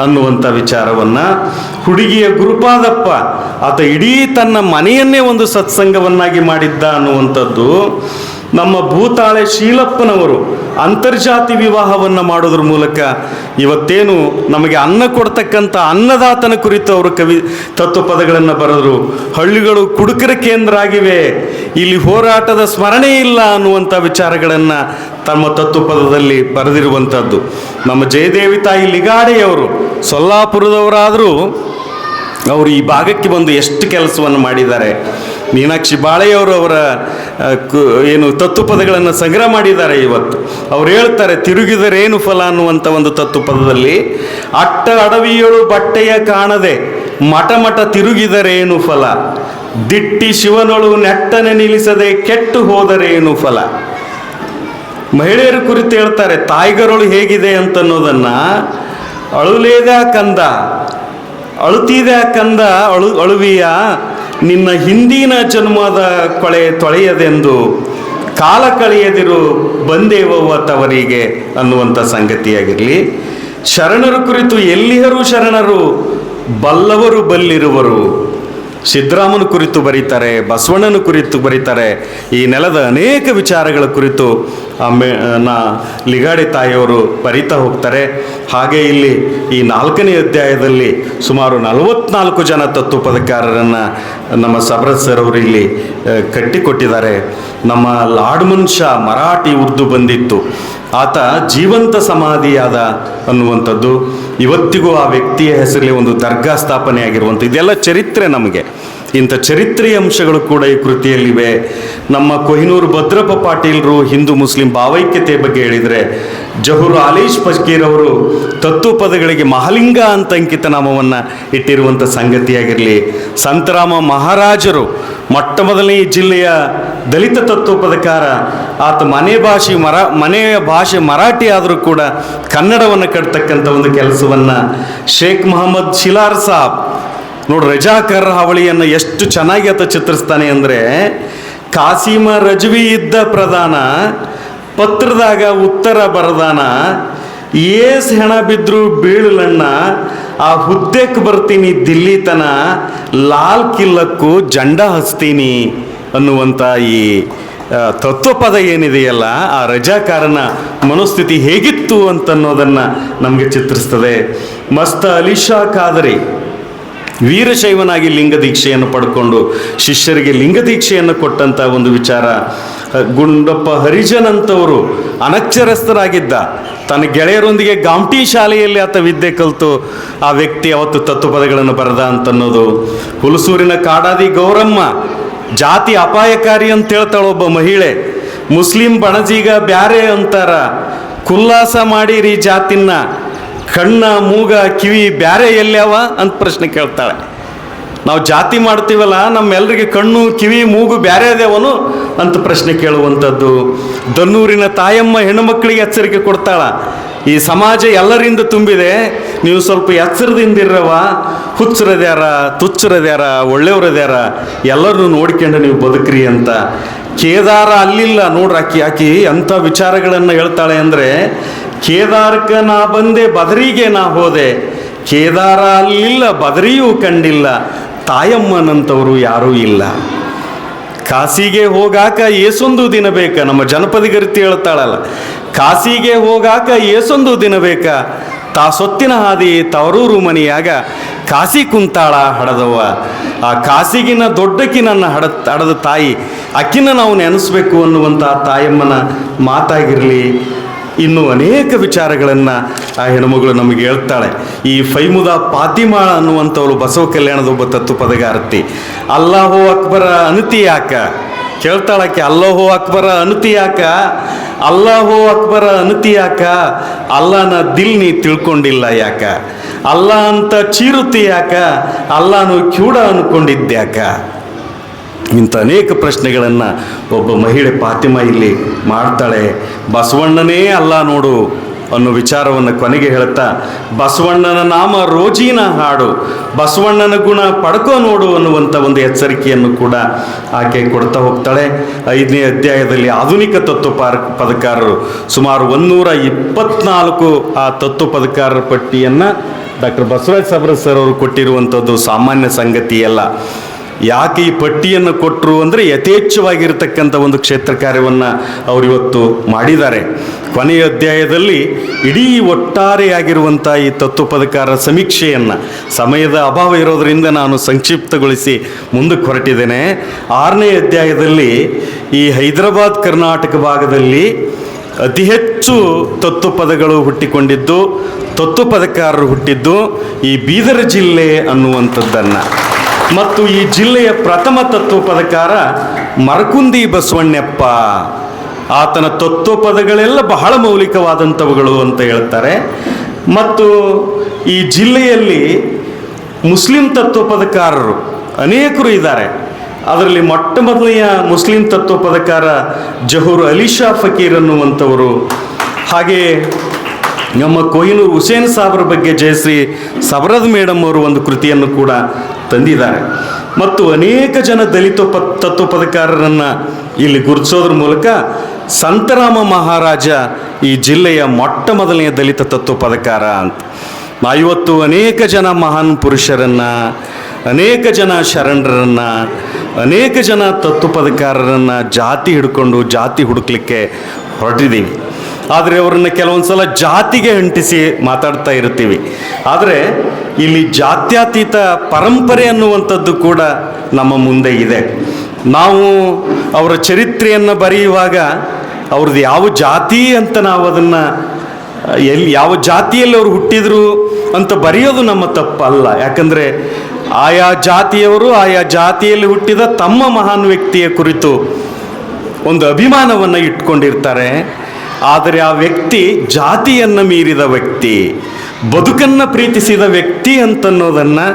ಅನ್ನುವಂಥ ವಿಚಾರವನ್ನು ಹುಡುಗಿಯ ಗುರುಪಾದಪ್ಪ ಆತ ಇಡೀ ತನ್ನ ಮನೆಯನ್ನೇ ಒಂದು ಸತ್ಸಂಗವನ್ನಾಗಿ ಮಾಡಿದ್ದ ಅನ್ನುವಂಥದ್ದು ನಮ್ಮ ಭೂತಾಳೆ ಶೀಲಪ್ಪನವರು ಅಂತರ್ಜಾತಿ ವಿವಾಹವನ್ನು ಮಾಡೋದ್ರ ಮೂಲಕ ಇವತ್ತೇನು ನಮಗೆ ಅನ್ನ ಕೊಡ್ತಕ್ಕಂಥ ಅನ್ನದಾತನ ಕುರಿತು ಅವರು ತತ್ವಪದಗಳನ್ನು ಬರೆದರು. ಹಳ್ಳಿಗಳು ಕುಡುಕರ ಕೇಂದ್ರ ಆಗಿವೆ, ಇಲ್ಲಿ ಹೋರಾಟದ ಸ್ಮರಣೆ ಇಲ್ಲ ಅನ್ನುವಂಥ ವಿಚಾರಗಳನ್ನು ತಮ್ಮ ತತ್ವಪದದಲ್ಲಿ ಬರೆದಿರುವಂಥದ್ದು. ನಮ್ಮ ಜಯದೇವಿ ತಾಯಿ ಲಿಗಾಡೆಯವರು ಸೊಲ್ಲಾಪುರದವರಾದರೂ ಅವರು ಈ ಭಾಗಕ್ಕೆ ಬಂದು ಎಷ್ಟು ಕೆಲಸವನ್ನು ಮಾಡಿದ್ದಾರೆ. ಮೀನಾಕ್ಷಿ ಬಾಳೆಯವರು ಅವರ ಏನು ತತ್ವಪದಗಳನ್ನು ಸಂಗ್ರಹ ಮಾಡಿದ್ದಾರೆ. ಇವತ್ತು ಅವ್ರು ಹೇಳ್ತಾರೆ, ತಿರುಗಿದರೇನು ಫಲ ಅನ್ನುವಂಥ ಒಂದು ತತ್ವಪದದಲ್ಲಿ, ಅಟ್ಟ ಅಡವಿಯಳು ಬಟ್ಟೆಯ ಕಾಣದೆ ಮಠ ಮಠ ತಿರುಗಿದರೇನು ಫಲ, ದಿಟ್ಟಿ ಶಿವನೊಳು ನೆಟ್ಟನೆ ನಿಲ್ಲಿಸದೆ ಕೆಟ್ಟು ಹೋದರೇನು ಫಲ. ಮಹಿಳೆಯರ ಕುರಿತು ಹೇಳ್ತಾರೆ, ತಾಯಿಗರಳು ಹೇಗಿದೆ ಅಂತನ್ನೋದನ್ನು ಅಳುಲೇದ ಕಂದ ಅಳುತ್ತಿದೆ ಕಂದ ಅಳುವಿಯ ನಿನ್ನ ಹಿಂದಿನ ಜನ್ಮದ ಕೊಳೆ ತೊಳೆಯದೆಂದು ಕಾಲ ಕಳೆಯದಿರು ಬಂದೇವವ್ವ ತವರಿಗೆ ಅನ್ನುವಂಥ ಸಂಗತಿಯಾಗಿರಲಿ. ಶರಣರ ಕುರಿತು ಎಲ್ಲಿಯರೂ ಶರಣರು ಬಲ್ಲವರು ಬಲ್ಲಿರುವರು. ಸಿದ್ದರಾಮನ ಕುರಿತು ಬರೀತಾರೆ, ಬಸವಣ್ಣನ ಕುರಿತು ಬರೀತಾರೆ. ಈ ನೆಲದ ಅನೇಕ ವಿಚಾರಗಳ ಕುರಿತು ಲಿಗಾಡೆ ತಾಯಿಯವರು ಬರೀತಾ ಹೋಗ್ತಾರೆ. ಹಾಗೆ ಇಲ್ಲಿ ಈ 4ನೇ ಅಧ್ಯಾಯದಲ್ಲಿ ಸುಮಾರು 44 ಜನ ತತ್ವಪದಕಾರರನ್ನು ನಮ್ಮ ಸಬ್ರತ್ ಸರ್ ಅವರು ಇಲ್ಲಿ ಕಟ್ಟಿಕೊಟ್ಟಿದ್ದಾರೆ. ನಮ್ಮ ಲಾಡ್ಮನ್ ಶಾ ಮರಾಠಿ ಉರ್ದು ಬಂದಿತ್ತು, ಆತ ಜೀವಂತ ಸಮಾಧಿಯಾದ ಅನ್ನುವಂಥದ್ದು. ಇವತ್ತಿಗೂ ಆ ವ್ಯಕ್ತಿಯ ಹೆಸರಲ್ಲಿ ಒಂದು ದರ್ಗಾ ಸ್ಥಾಪನೆ ಆಗಿರುವಂಥ ಇದೆಲ್ಲ ಚರಿತ್ರೆ. ನಮಗೆ ಇಂಥ ಚರಿತ್ರೆಯ ಅಂಶಗಳು ಕೂಡ ಈ ಕೃತಿಯಲ್ಲಿವೆ. ನಮ್ಮ ಕೊಹಿನೂರು ಭದ್ರಪ್ಪ ಪಾಟೀಲರು ಹಿಂದೂ ಮುಸ್ಲಿಂ ಭಾವೈಕ್ಯತೆ ಬಗ್ಗೆ ಹೇಳಿದರೆ, ಜಹೂರ್ ಆಲೀಶ್ ಫಕೀರ್ ಅವರು ತತ್ವಪದಗಳಿಗೆ ಮಹಾಲಿಂಗ ಅಂತ ಅಂಕಿತ ನಾಮವನ್ನು ಇಟ್ಟಿರುವಂಥ ಸಂಗತಿಯಾಗಿರಲಿ, ಸಂತರಾಮ ಮಹಾರಾಜರು ಮೊಟ್ಟ ಮೊದಲನೇ ಈ ಜಿಲ್ಲೆಯ ದಲಿತ ತತ್ವಪದಕಾರ, ಆತ ಮನೆಯ ಭಾಷೆ ಮರಾಠಿ ಆದರೂ ಕೂಡ ಕನ್ನಡವನ್ನು ಕಟ್ತಕ್ಕಂಥ ಒಂದು ಕೆಲಸವನ್ನು ಶೇಖ್ ಮೊಹಮ್ಮದ್ ಶಿಲಾರ್ ಸಾಬ್ ನೋಡಿ, ರಜಾಕರ್ ಹಾವಳಿಯನ್ನು ಎಷ್ಟು ಚೆನ್ನಾಗಿ ಆತ ಚಿತ್ರಿಸ್ತಾನೆ ಅಂದರೆ, ಕಾಸಿಮ ರಜ್ವಿ ಇದ್ದ ಪ್ರಧಾನ ಪತ್ರದಾಗ ಉತ್ತರ ಬರದಾನ, ಏಸ್ ಹೆಣ ಬಿದ್ರು ಬೀಳಲಣ್ಣ, ಆ ಹುದ್ದೆಕ್ಕೆ ಬರ್ತೀನಿ ದಿಲ್ಲಿತನ, ಲಾಲ್ ಕಿಲ್ಲಕ್ಕೂ ಜಂಡ ಹಚ್ತೀನಿ ಅನ್ನುವಂಥ ಈ ತತ್ವಪದ ಏನಿದೆಯಲ್ಲ, ಆ ರಜಾಕಾರನ ಮನೋಸ್ಥಿತಿ ಹೇಗಿತ್ತು ಅಂತನ್ನೋದನ್ನು ನಮಗೆ ಚಿತ್ರಿಸ್ತದೆ. ಮಸ್ತ ಅಲಿಶಾ ಖಾದರಿ ವೀರಶೈವನಾಗಿ ಲಿಂಗ ದೀಕ್ಷೆಯನ್ನು ಪಡ್ಕೊಂಡು ಶಿಷ್ಯರಿಗೆ ಲಿಂಗ ದೀಕ್ಷೆಯನ್ನು ಕೊಟ್ಟಂಥ ಒಂದು ವಿಚಾರ. ಗುಂಡಪ್ಪ ಹರಿಜನ್ ಅಂತವರು ಅನಕ್ಷರಸ್ಥರಾಗಿದ್ದ, ತನ್ನ ಗೆಳೆಯರೊಂದಿಗೆ ಗಾಂಟಿ ಶಾಲೆಯಲ್ಲಿ ಆತ ವಿದ್ಯೆ ಕಲಿತು ಆ ವ್ಯಕ್ತಿ ಅವತ್ತು ತತ್ವಪದಗಳನ್ನು ಬರೆದ ಅಂತನ್ನೋದು. ಹುಲಸೂರಿನ ಕಾಡಾದಿ ಗೌರಮ್ಮ ಜಾತಿ ಅಪಾಯಕಾರಿ ಅಂತ ಹೇಳ್ತಾಳೆ ಒಬ್ಬ ಮಹಿಳೆ. ಮುಸ್ಲಿಂ ಬಣಜೀಗ ಬ್ಯಾರೆ ಅಂತಾರ, ಕುಲ್ಲಾಸ ಮಾಡಿರಿ ಜಾತಿನ, ಕಣ್ಣ ಮೂಗ ಕಿವಿ ಬ್ಯಾರೆ ಎಲ್ಯಾವ ಅಂತ ಪ್ರಶ್ನೆ ಕೇಳ್ತಾಳೆ. ನಾವು ಜಾತಿ ಮಾಡ್ತೀವಲ್ಲ, ನಮ್ಮೆಲ್ಲರಿಗೆ ಕಣ್ಣು ಕಿವಿ ಮೂಗು ಬ್ಯಾರೆ ಅದೇವನು ಅಂತ ಪ್ರಶ್ನೆ ಕೇಳುವಂಥದ್ದು. ದನ್ನೂರಿನ ತಾಯಮ್ಮ ಹೆಣ್ಣುಮಕ್ಕಳಿಗೆ ಎಚ್ಚರಿಕೆ ಕೊಡ್ತಾಳ, ಈ ಸಮಾಜ ಎಲ್ಲರಿಂದ ತುಂಬಿದೆ, ನೀವು ಸ್ವಲ್ಪ ಎಚ್ಚರದಿಂದಿರವ, ಹುಚ್ಚರದ್ಯಾರ ತುಚ್ಚರದ್ಯಾರ ಒಳ್ಳೆಯವರದ್ಯಾರ ಎಲ್ಲರನ್ನೂ ನೋಡ್ಕೊಂಡು ನೀವು ಬದುಕ್ರಿ ಅಂತ. ಕೇದಾರ ಅಲ್ಲಿಲ್ಲ ನೋಡ್ರಿ, ಆಕಿ ಅಂಥ ವಿಚಾರಗಳನ್ನು ಹೇಳ್ತಾಳೆ ಅಂದರೆ, ಕೇದಾರಕ್ಕೆ ನಾ ಬಂದೆ ಬದರಿಗೆ ನಾ ಹೋದೆ, ಕೇದಾರ ಅಲ್ಲಿಲ್ಲ ಬದರಿಯೂ ಕಂಡಿಲ್ಲ, ತಾಯಮ್ಮನಂಥವರು ಯಾರೂ ಇಲ್ಲ. ಕಾಸಿಗೆ ಹೋಗಾಕ ಏಸೊಂದು ದಿನ ಬೇಕ, ನಮ್ಮ ಜನಪದಿಗರಿತಿ ಹೇಳ್ತಾಳಲ್ಲ, ಕಾಸಿಗೆ ಹೋಗಾಕ ಏಸೊಂದು ದಿನ ಬೇಕ, ತಾ ಸೊತ್ತಿನ ಹಾದಿ ತವರೂರು ಮನೆಯಾಗ ಕಾಸಿ ಕುಂತಾಳ ಹಡದವ್ವ. ಆ ಕಾಸಿಗಿನ ದೊಡ್ಡಕಿನನ್ನ ಹಡದ ತಾಯಿ, ಅಕ್ಕಿನ ನಾವು ನೆನೆಸ್ಬೇಕು ಅನ್ನುವಂಥ ತಾಯಮ್ಮನ ಮಾತಾಗಿರಲಿ. ಇನ್ನೂ ಅನೇಕ ವಿಚಾರಗಳನ್ನು ಆ ಹೆಣ್ಮಗಳು ನಮಗೆ ಹೇಳ್ತಾಳೆ. ಈ ಫೈಮುದಾ ಪಾತಿಮಾಳ ಅನ್ನುವಂಥವಳು ಬಸವ ಕಲ್ಯಾಣದ ಒಬ್ಬ ತತ್ವಪದಗಾರ್ತಿ. ಅಲ್ಲಾಹೋ ಅಕ್ಬರ ಅನತಿ ಯಾಕ ಕೇಳ್ತಾಳಕ್ಕೆ, ಅಲ್ಲಾಹೋ ಅಕ್ಬರ ಅನತಿ ಯಾಕ, ಅಲ್ಲಾಹೋ ಅಕ್ಬರ ಅನತಿ ಯಾಕ, ಅಲ್ಲಾನ ದಿಲ್ ನೀ ತಿಳ್ಕೊಂಡಿಲ್ಲ ಯಾಕ, ಅಲ್ಲ ಅಂತ ಚೀರುತಿ ಯಾಕ, ಅಲ್ಲಾನು ಕ್ಯೂಡ ಅಂದ್ಕೊಂಡಿದ್ದ್ಯಾಕ. ಇಂಥ ಅನೇಕ ಪ್ರಶ್ನೆಗಳನ್ನು ಒಬ್ಬ ಮಹಿಳೆ ಫಾತಿಮಾ ಇಲ್ಲಿ ಮಾಡ್ತಾಳೆ. ಬಸವಣ್ಣನೇ ಅಲ್ಲ ನೋಡು ಅನ್ನೋ ವಿಚಾರವನ್ನು ಕೊನೆಗೆ ಹೇಳ್ತಾ, ಬಸವಣ್ಣನ ನಾಮ ರೋಜಿನ ಹಾಡು, ಬಸವಣ್ಣನ ಗುಣ ಪಡ್ಕೋ ನೋಡು ಅನ್ನುವಂಥ ಒಂದು ಎಚ್ಚರಿಕೆಯನ್ನು ಕೂಡ ಆಕೆ ಕೊಡ್ತಾ ಹೋಗ್ತಾಳೆ. 5ನೇ ಅಧ್ಯಾಯದಲ್ಲಿ ಆಧುನಿಕ ಪದಕಾರರು ಸುಮಾರು 124 ಆ ತತ್ವ ಪದಕಾರರ ಪಟ್ಟಿಯನ್ನು ಡಾಕ್ಟರ್ ಬಸವರಾಜ ಸಾಬರದ್ ಸರ್ ಅವರು ಕೊಟ್ಟಿರುವಂಥದ್ದು ಸಾಮಾನ್ಯ ಸಂಗತಿಯಲ್ಲ. ಯಾಕೆ ಈ ಪಟ್ಟಿಯನ್ನು ಕೊಟ್ಟರು ಅಂದರೆ ಯಥೇಚ್ಛವಾಗಿರ್ತಕ್ಕಂಥ ಒಂದು ಕ್ಷೇತ್ರ ಕಾರ್ಯವನ್ನು ಅವರಿವತ್ತು ಮಾಡಿದ್ದಾರೆ. ಕೊನೆಯ ಅಧ್ಯಾಯದಲ್ಲಿ ಇಡೀ ಒಟ್ಟಾರೆಯಾಗಿರುವಂಥ ಈ ತತ್ವಪದಕಾರ ಸಮೀಕ್ಷೆಯನ್ನು, ಸಮಯದ ಅಭಾವ ಇರೋದರಿಂದ ನಾನು ಸಂಕ್ಷಿಪ್ತಗೊಳಿಸಿ ಮುಂದಕ್ಕೆ ಹೊರಟಿದ್ದೇನೆ. 6ನೇ ಅಧ್ಯಾಯದಲ್ಲಿ ಈ ಹೈದರಾಬಾದ್ ಕರ್ನಾಟಕ ಭಾಗದಲ್ಲಿ ಅತಿ ಹೆಚ್ಚು ತತ್ವಪದಗಳು ಹುಟ್ಟಿಕೊಂಡಿದ್ದು, ತತ್ವಪದಕಾರರು ಹುಟ್ಟಿದ್ದು ಈ ಬೀದರ್ ಜಿಲ್ಲೆ ಅನ್ನುವಂಥದ್ದನ್ನು, ಮತ್ತು ಈ ಜಿಲ್ಲೆಯ ಪ್ರಥಮ ತತ್ವಪದಕಾರ ಮರಕುಂದಿ ಬಸವಣ್ಣಪ್ಪ. ಆತನ ತತ್ವಪದಗಳೆಲ್ಲ ಬಹಳ ಮೌಲಿಕವಾದಂಥವುಗಳು ಅಂತ ಹೇಳ್ತಾರೆ. ಮತ್ತು ಈ ಜಿಲ್ಲೆಯಲ್ಲಿ ಮುಸ್ಲಿಂ ತತ್ವಪದಕಾರರು ಅನೇಕರು ಇದ್ದಾರೆ. ಅದರಲ್ಲಿ ಮೊಟ್ಟ ಮೊದಲನೆಯ ಮುಸ್ಲಿಂ ತತ್ವಪದಕಾರ ಜಹೂರ್ ಅಲಿ ಶಾ ಫಕೀರ್ ಅನ್ನುವಂಥವರು. ಹಾಗೆ ನಮ್ಮ ಕೊಹಿನೂರ್ ಹುಸೇನ್ ಸಾಬ್ರ ಬಗ್ಗೆ ಜಯಶ್ರೀ ಸಬರದ್ ಮೇಡಮ್ ಅವರು ಒಂದು ಕೃತಿಯನ್ನು ಕೂಡ ತಂದಿದ್ದಾರೆ. ಮತ್ತು ಅನೇಕ ಜನ ದಲಿತ ತತ್ವಪದಕಾರರನ್ನು ಇಲ್ಲಿ ಗುರುತಿಸೋದ್ರ ಮೂಲಕ ಸಂತರಾಮ ಮಹಾರಾಜ ಈ ಜಿಲ್ಲೆಯ ಮೊಟ್ಟ ಮೊದಲನೆಯ ದಲಿತ ತತ್ವಪದಕಾರ ಅಂತ. ಇವತ್ತು ಅನೇಕ ಜನ ಮಹಾನ್ ಪುರುಷರನ್ನು, ಅನೇಕ ಜನ ಶರಣರನ್ನು, ಅನೇಕ ಜನ ತತ್ವಪದಕಾರರನ್ನು ಜಾತಿ ಹಿಡ್ಕೊಂಡು ಜಾತಿ ಹುಡುಕ್ಲಿಕ್ಕೆ ಹೊರಟಿದ್ದೀವಿ. ಆದರೆ ಅವರನ್ನು ಕೆಲವೊಂದು ಸಲ ಜಾತಿಗೆ ಅಂಟಿಸಿ ಮಾತಾಡ್ತಾ ಇರ್ತೀವಿ. ಆದರೆ ಇಲ್ಲಿ ಜಾತ್ಯತೀತ ಪರಂಪರೆ ಅನ್ನುವಂಥದ್ದು ಕೂಡ ನಮ್ಮ ಮುಂದೆ ಇದೆ. ನಾವು ಅವರ ಚರಿತ್ರೆಯನ್ನು ಬರೆಯುವಾಗ ಅವ್ರದ್ದು ಯಾವ ಜಾತಿ ಅಂತ ನಾವು ಅದನ್ನು ಯಾವ ಜಾತಿಯಲ್ಲಿ ಅವರು ಹುಟ್ಟಿದ್ರು ಅಂತ ಬರೆಯೋದು ನಮ್ಮ ತಪ್ಪಲ್ಲ. ಯಾಕಂದರೆ ಆಯಾ ಜಾತಿಯವರು ಆಯಾ ಜಾತಿಯಲ್ಲಿ ಹುಟ್ಟಿದ ತಮ್ಮ ಮಹಾನ್ ವ್ಯಕ್ತಿಯ ಕುರಿತು ಒಂದು ಅಭಿಮಾನವನ್ನು ಇಟ್ಕೊಂಡಿರ್ತಾರೆ. ಆದರೆ ಆ ವ್ಯಕ್ತಿ ಜಾತಿಯನ್ನು ಮೀರಿದ ವ್ಯಕ್ತಿ, ಬದುಕನ್ನು ಪ್ರೀತಿಸಿದ ವ್ಯಕ್ತಿ ಅಂತನ್ನೋದನ್ನು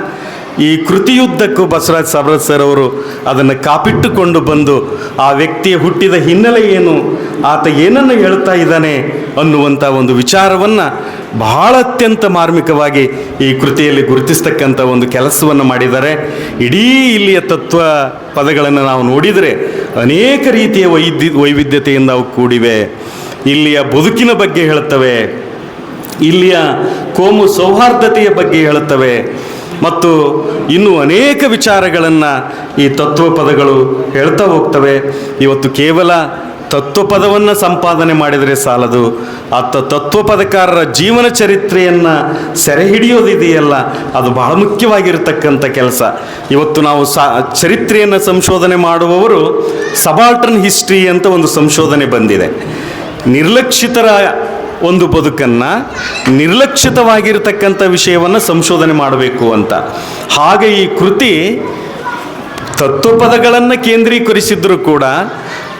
ಈ ಕೃತಿಯುದ್ದಕ್ಕೂ ಬಸವರಾಜ ಸಾಬರದ್ ಸರ್ ಅವರು ಅದನ್ನು ಕಾಪಿಟ್ಟುಕೊಂಡು ಬಂದು ಆ ವ್ಯಕ್ತಿಯ ಹುಟ್ಟಿದ ಹಿನ್ನೆಲೆ ಏನು, ಆತ ಏನನ್ನು ಹೇಳ್ತಾ ಇದ್ದಾನೆ ಅನ್ನುವಂಥ ಒಂದು ವಿಚಾರವನ್ನು ಬಹಳ ಅತ್ಯಂತ ಮಾರ್ಮಿಕವಾಗಿ ಈ ಕೃತಿಯಲ್ಲಿ ಗುರುತಿಸ್ತಕ್ಕಂಥ ಒಂದು ಕೆಲಸವನ್ನು ಮಾಡಿದ್ದಾರೆ. ಇಡೀ ಇಲ್ಲಿಯ ತತ್ವ ಪದಗಳನ್ನು ನಾವು ನೋಡಿದರೆ ಅನೇಕ ರೀತಿಯ ವೈವಿಧ್ಯತೆಯಿಂದ ಅವು ಕೂಡಿವೆ. ಇಲ್ಲಿಯ ಬದುಕಿನ ಬಗ್ಗೆ ಹೇಳ್ತವೆ, ಇಲ್ಲಿಯ ಕೋಮು ಸೌಹಾರ್ದತೆಯ ಬಗ್ಗೆ ಹೇಳುತ್ತವೆ, ಮತ್ತು ಇನ್ನೂ ಅನೇಕ ವಿಚಾರಗಳನ್ನು ಈ ತತ್ವಪದಗಳು ಹೇಳ್ತಾ ಹೋಗ್ತವೆ. ಇವತ್ತು ಕೇವಲ ತತ್ವಪದವನ್ನು ಸಂಪಾದನೆ ಮಾಡಿದರೆ ಸಾಲದು, ಆ ತತ್ವಪದಕಾರರ ಜೀವನ ಚರಿತ್ರೆಯನ್ನು ಸೆರೆ ಹಿಡಿಯೋದಿದೆಯಲ್ಲ, ಅದು ಬಹಳ ಮುಖ್ಯವಾಗಿರ್ತಕ್ಕಂಥ ಕೆಲಸ. ಇವತ್ತು ನಾವು ಚರಿತ್ರೆಯನ್ನು ಸಂಶೋಧನೆ ಮಾಡುವವರು ಸಬಾಲ್ಟರ್ನ್ ಹಿಸ್ಟ್ರಿ ಅಂತ ಒಂದು ಸಂಶೋಧನೆ ಬಂದಿದೆ. ನಿರ್ಲಕ್ಷಿತರ ಒಂದು ಬದುಕನ್ನು, ನಿರ್ಲಕ್ಷಿತವಾಗಿರ್ತಕ್ಕಂಥ ವಿಷಯವನ್ನು ಸಂಶೋಧನೆ ಮಾಡಬೇಕು ಅಂತ. ಹಾಗೆ ಈ ಕೃತಿ ತತ್ವಪದಗಳನ್ನು ಕೇಂದ್ರೀಕರಿಸಿದ್ರೂ ಕೂಡ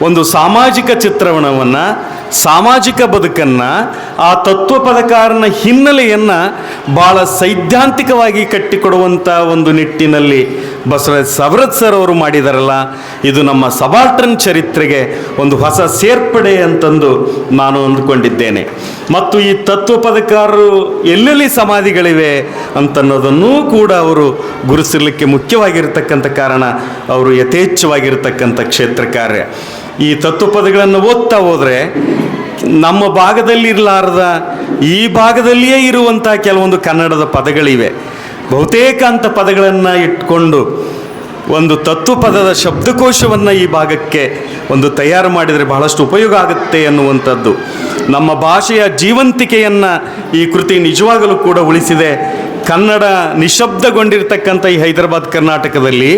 ಒಂದು ಸಾಮಾಜಿಕ ಚಿತ್ರಣವನ್ನು, ಸಾಮಾಜಿಕ ಬದುಕನ್ನು, ಆ ತತ್ವಪದಕಾರನ ಹಿನ್ನೆಲೆಯನ್ನು ಭಾಳ ಸೈದ್ಧಾಂತಿಕವಾಗಿ ಕಟ್ಟಿಕೊಡುವಂಥ ಒಂದು ನಿಟ್ಟಿನಲ್ಲಿ ಬಸವರಾಜ ಸಾಬರದ್ ಸರ್ ಅವರು ಮಾಡಿದಾರಲ್ಲ, ಇದು ನಮ್ಮ ಸಬಾಲ್ಟರ್ನ್ ಚರಿತ್ರೆಗೆ ಒಂದು ಹೊಸ ಸೇರ್ಪಡೆ ಅಂತಂದು ನಾನು ಅಂದುಕೊಂಡಿದ್ದೇನೆ. ಮತ್ತು ಈ ತತ್ವಪದಕಾರರು ಎಲ್ಲೆಲ್ಲಿ ಸಮಾಧಿಗಳಿವೆ ಅಂತನ್ನೋದನ್ನೂ ಕೂಡ ಅವರು ಗುರುತಿಸಲಿಕ್ಕೆ ಮುಖ್ಯವಾಗಿರ್ತಕ್ಕಂಥ ಕಾರಣ ಅವರು ಯಥೇಚ್ಛವಾಗಿರ್ತಕ್ಕಂಥ ಕ್ಷೇತ್ರ ಕಾರ್ಯ. ಈ ತತ್ವಪದಗಳನ್ನು ಓದ್ತಾ ಹೋದರೆ ನಮ್ಮ ಭಾಗದಲ್ಲಿ ಇರಲಾರದ ಈ ಭಾಗದಲ್ಲಿಯೇ ಇರುವಂಥ ಕೆಲವೊಂದು ಕನ್ನಡದ ಪದಗಳಿವೆ. ಬಹುತೇಕ ಅಂಥ ಪದಗಳನ್ನು ಇಟ್ಕೊಂಡು ಒಂದು ತತ್ವಪದದ ಶಬ್ದಕೋಶವನ್ನು ಈ ಭಾಗಕ್ಕೆ ಒಂದು ತಯಾರು ಮಾಡಿದರೆ ಬಹಳಷ್ಟು ಉಪಯೋಗ ಆಗುತ್ತೆ ಅನ್ನುವಂಥದ್ದು. ನಮ್ಮ ಭಾಷೆಯ ಜೀವಂತಿಕೆಯನ್ನು ಈ ಕೃತಿ ನಿಜವಾಗಲೂ ಕೂಡ ಉಳಿಸಿದೆ. ಕನ್ನಡ ನಿಶಬ್ದಗೊಂಡಿರ್ತಕ್ಕಂಥ ಈ ಹೈದರಾಬಾದ್ ಕರ್ನಾಟಕದಲ್ಲಿ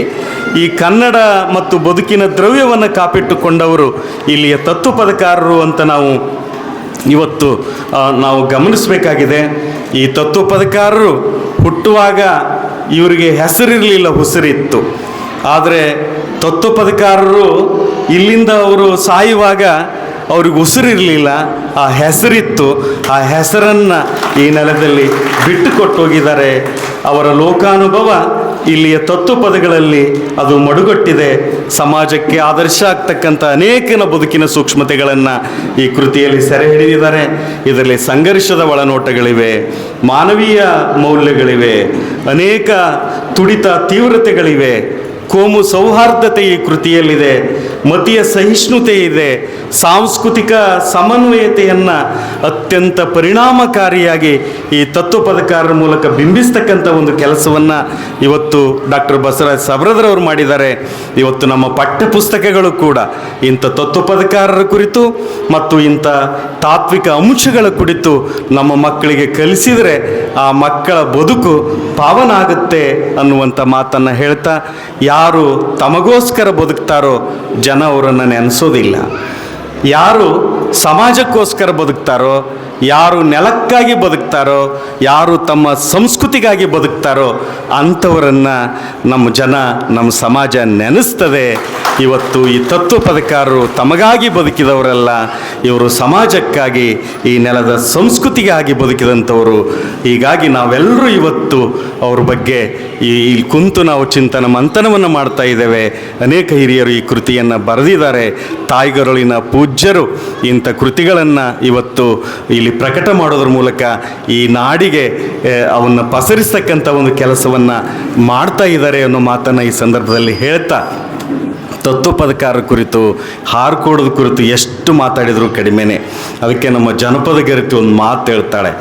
ಈ ಕನ್ನಡ ಮತ್ತು ಬದುಕಿನ ದ್ರವ್ಯವನ್ನು ಕಾಪಿಟ್ಟುಕೊಂಡವರು ಇಲ್ಲಿಯ ತತ್ವಪದಕಾರರು ಅಂತ ನಾವು ಇವತ್ತು ನಾವು ಗಮನಿಸಬೇಕಾಗಿದೆ. ಈ ತತ್ವಪದಕಾರರು ಹುಟ್ಟುವಾಗ ಇವರಿಗೆ ಹೆಸರಿರಲಿಲ್ಲ, ಹುಸಿರಿತ್ತು. ಆದರೆ ತತ್ವಪದಕಾರರು ಇಲ್ಲಿಂದ ಅವರು ಸಾಯುವಾಗ ಅವ್ರಿಗೆ ಉಸಿರಿರಲಿಲ್ಲ, ಆ ಹೆಸರಿತ್ತು. ಆ ಹೆಸರನ್ನು ಈ ನೆಲದಲ್ಲಿ ಬಿಟ್ಟು ಕೊಟ್ಟು ಹೋಗಿದ್ದಾರೆ. ಅವರ ಲೋಕಾನುಭವ ಇಲ್ಲಿಯ ತತ್ವಪದಗಳಲ್ಲಿ ಅದು ಮಡುಗಟ್ಟಿದೆ. ಸಮಾಜಕ್ಕೆ ಆದರ್ಶ ಆಗ್ತಕ್ಕಂಥ ಅನೇಕನ ಬದುಕಿನ ಸೂಕ್ಷ್ಮತೆಗಳನ್ನು ಈ ಕೃತಿಯಲ್ಲಿ ಸೆರೆ ಹಿಡಿದಿದ್ದಾರೆ. ಇದರಲ್ಲಿ ಸಂಘರ್ಷದ ಒಳನೋಟಗಳಿವೆ, ಮಾನವೀಯ ಮೌಲ್ಯಗಳಿವೆ, ಅನೇಕ ತುಡಿತ ತೀವ್ರತೆಗಳಿವೆ, ಕೋಮು ಸೌಹಾರ್ದತೆ ಈ ಕೃತಿಯಲ್ಲಿದೆ, ಮತೀಯ ಸಹಿಷ್ಣುತೆ ಇದೆ, ಸಾಂಸ್ಕೃತಿಕ ಸಮನ್ವಯತೆಯನ್ನು ಅತ್ಯಂತ ಪರಿಣಾಮಕಾರಿಯಾಗಿ ಈ ತತ್ವಪದಕಾರರ ಮೂಲಕ ಬಿಂಬಿಸ್ತಕ್ಕಂಥ ಒಂದು ಕೆಲಸವನ್ನು ಇವತ್ತು ಡಾಕ್ಟರ್ ಬಸವರಾಜ ಸಬ್ರದರವರು ಮಾಡಿದ್ದಾರೆ. ಇವತ್ತು ನಮ್ಮ ಪಠ್ಯ ಪುಸ್ತಕಗಳು ಕೂಡ ಇಂಥ ತತ್ವಪದಕಾರರ ಕುರಿತು ಮತ್ತು ಇಂಥ ತಾತ್ವಿಕ ಅಂಶಗಳ ಕುರಿತು ನಮ್ಮ ಮಕ್ಕಳಿಗೆ ಕಲಿಸಿದರೆ ಆ ಮಕ್ಕಳ ಬದುಕು ಪಾವನ ಆಗುತ್ತೆ ಅನ್ನುವಂಥ ಮಾತನ್ನು ಹೇಳ್ತಾ, ಯಾರು ತಮಗೋಸ್ಕರ ಬದುಕ್ತಾರೋ ಜನ ಅವರನ್ನು ನೆನೆಸೋದಿಲ್ಲ. ಯಾರು ಸಮಾಜಕ್ಕೋಸ್ಕರ ಬದುಕ್ತಾರೋ, ಯಾರು ನೆಲಕ್ಕಾಗಿ ಬದುಕ್ತಾರೋ, ಯಾರು ತಮ್ಮ ಸಂಸ್ಕೃತಿಗಾಗಿ ಬದುಕ್ತಾರೋ ಅಂಥವರನ್ನು ನಮ್ಮ ಜನ, ನಮ್ಮ ಸಮಾಜ ನೆನೆಸ್ತದೆ. ಇವತ್ತು ಈ ತತ್ವಪದಕಾರರು ತಮಗಾಗಿ ಬದುಕಿದವರಲ್ಲ, ಇವರು ಸಮಾಜಕ್ಕಾಗಿ, ಈ ನೆಲದ ಸಂಸ್ಕೃತಿಗಾಗಿ ಬದುಕಿದಂಥವರು. ಹೀಗಾಗಿ ನಾವೆಲ್ಲರೂ ಇವತ್ತು ಅವ್ರ ಬಗ್ಗೆ ಈ ಕುಂತು ನಾವು ಚಿಂತನ ಮಂಥನವನ್ನು ಮಾಡ್ತಾ ಇದ್ದೇವೆ. ಅನೇಕ ಹಿರಿಯರು ಈ ಕೃತಿಯನ್ನು ಬರೆದಿದ್ದಾರೆ. ತಾಯಿಗರುಳಿನ ಪೂಜ್ಯರು ಇಂಥ ಕೃತಿಗಳನ್ನು ಇವತ್ತು ಇಲ್ಲಿ ಪ್ರಕಟ ಮಾಡೋದ್ರ ಮೂಲಕ ಈ ನಾಡಿಗೆ ಅವನ್ನು ಪಸರಿಸ್ತಕ್ಕಂಥ ಒಂದು ಕೆಲಸವನ್ನು ಮಾಡ್ತಾ ಇದ್ದಾರೆ ಅನ್ನೋ ಮಾತನ್ನು ಈ ಸಂದರ್ಭದಲ್ಲಿ ಹೇಳ್ತಾ, ತತ್ವಪದಕಾರರ ಕುರಿತು, ಹಾರ್ಕೋಡದ ಕುರಿತು ಎಷ್ಟು ಮಾತಾಡಿದರೂ ಕಡಿಮೆನೆ. ಅದಕ್ಕೆ ನಮ್ಮ ಜನಪದ ಗೆರತಿ ಒಂದು ಮಾತು ಹೇಳ್ತಾಳೆ,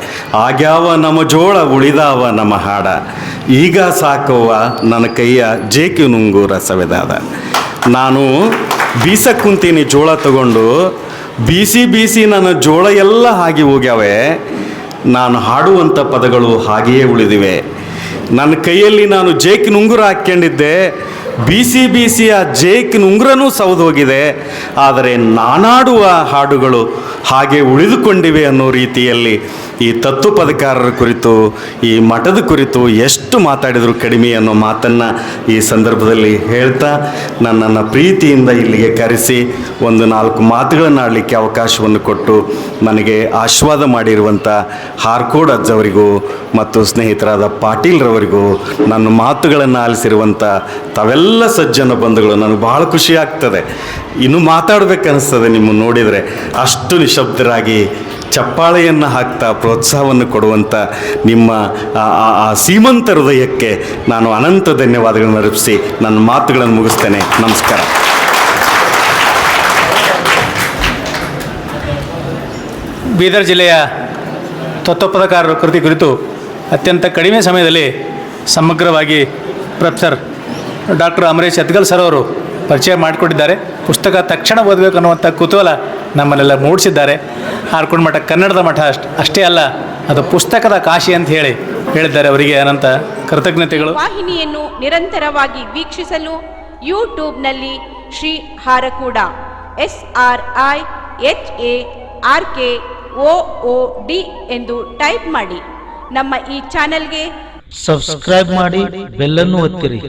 ಆಗ್ಯಾವ ನಮ್ಮ ಜೋಳ ಉಳಿದಾವ ನಮ್ಮ ಹಾಡ, ಈಗ ಸಾಕವ್ವ ನನ್ನ ಕೈಯ ಜೇಕಿ ನುಂಗು ರಸವೆದಾದ. ನಾನು ಬೀಸಕ್ಕೆ ಕುಂತೀನಿ ಜೋಳ ತಗೊಂಡು, ಬೀಸಿ ನನ್ನ ಜೋಳ ಎಲ್ಲ ಹಾಗೆ ಹೋಗ್ಯಾವೆ, ನಾನು ಹಾಡುವಂಥ ಪದಗಳು ಹಾಗೆಯೇ ಉಳಿದಿವೆ. ನನ್ನ ಕೈಯಲ್ಲಿ ನಾನು ಜೇಕಿನ ಉಂಗುರ ಹಾಕ್ಕೊಂಡಿದ್ದೆ, ಬೀಸಿ ಆ ಜೇಕಿನ ಉಂಗುರನೂ ಸೌದು ಹೋಗಿದೆ, ಆದರೆ ನಾನಾಡುವ ಹಾಡುಗಳು ಹಾಗೆ ಉಳಿದುಕೊಂಡಿವೆ ಅನ್ನೋ ರೀತಿಯಲ್ಲಿ ಈ ತತ್ವಪದಕಾರರ ಕುರಿತು, ಈ ಮಠದ ಕುರಿತು ಎಷ್ಟು ಮಾತಾಡಿದರೂ ಕಡಿಮೆ ಅನ್ನೋ ಮಾತನ್ನು ಈ ಸಂದರ್ಭದಲ್ಲಿ ಹೇಳ್ತಾ, ನನ್ನನ್ನು ಪ್ರೀತಿಯಿಂದ ಇಲ್ಲಿಗೆ ಕರೆಸಿ ಒಂದು 4 ಮಾತುಗಳನ್ನು ಆಡಲಿಕ್ಕೆ ಅವಕಾಶವನ್ನು ಕೊಟ್ಟು ನನಗೆ ಆಶೀರ್ವಾದ ಮಾಡಿರುವಂಥ ಹಾರ್ಕೋಡ್ ಅಜ್ಜವರಿಗೂ ಮತ್ತು ಸ್ನೇಹಿತರಾದ ಪಾಟೀಲ್ರವರಿಗೂ, ನನ್ನ ಮಾತುಗಳನ್ನು ಆಲಿಸಿರುವಂಥ ತಾವೆಲ್ಲ ಸಜ್ಜನ ಬಂಧುಗಳು, ನನಗೆ ಭಾಳ ಖುಷಿ ಆಗ್ತದೆ. ಇನ್ನೂ ಮಾತಾಡಬೇಕನ್ನಿಸ್ತದೆ ನಿಮ್ಮನ್ನು ನೋಡಿದರೆ. ಅಷ್ಟು ನಿಶಬ್ದರಾಗಿ ಚಪ್ಪಾಳೆಯನ್ನು ಹಾಕ್ತಾ ಪ್ರೋತ್ಸಾಹವನ್ನು ಕೊಡುವಂಥ ನಿಮ್ಮ ಆ ಸೀಮಂತ ಹೃದಯಕ್ಕೆ ನಾನು ಅನಂತ ಧನ್ಯವಾದಗಳನ್ನು ಅರ್ಪಿಸಿ ನನ್ನ ಮಾತುಗಳನ್ನು ಮುಗಿಸ್ತೇನೆ. ನಮಸ್ಕಾರ. ಬೀದರ್ ಜಿಲ್ಲೆಯ ತತ್ವಪದಕಾರರ ಕೃತಿ ಕುರಿತು ಅತ್ಯಂತ ಕಡಿಮೆ ಸಮಯದಲ್ಲಿ ಸಮಗ್ರವಾಗಿ ಪ್ರೊಫೆಸರ್ ಡಾಕ್ಟರ್ ಅಮರೇಶ್ ಯತ್ಗಲ್ ಸರ್ ಅವರು ಪರಿಚಯ ಮಾಡಿಕೊಟ್ಟಿದ್ದಾರೆ. ಪುಸ್ತಕ ತಕ್ಷಣ ಓದಬೇಕು ಅನ್ನುವಂಥ ಕುತೂಹಲ ನಮ್ಮನ್ನೆಲ್ಲ ಮೂಡಿಸಿದ್ದಾರೆ. ಹಾರ್ಕೋಡ್ ಮಠ ಕನ್ನಡದ ಮಠ ಅಷ್ಟೇ ಅಲ್ಲ, ಅದು ಪುಸ್ತಕದ ಕಾಶಿ ಅಂತ ಹೇಳಿದ್ದಾರೆ. ಅವರಿಗೆ ಅನಂತ ಕೃತಜ್ಞತೆಗಳು. ವಾಹಿನಿಯನ್ನು ನಿರಂತರವಾಗಿ ವೀಕ್ಷಿಸಲು ಯೂಟ್ಯೂಬ್ನಲ್ಲಿ ಶ್ರೀ ಹಾರಕೂಡ SRIHARKOOD ಎಂದು ಟೈಪ್ ಮಾಡಿ. ನಮ್ಮ ಈ ಚಾನೆಲ್ಗೆ ಸಬ್ಸ್ಕ್ರೈಬ್ ಮಾಡಿ, ಬೆಲ್ ಅನ್ನು ಒತ್ತಿರಿ.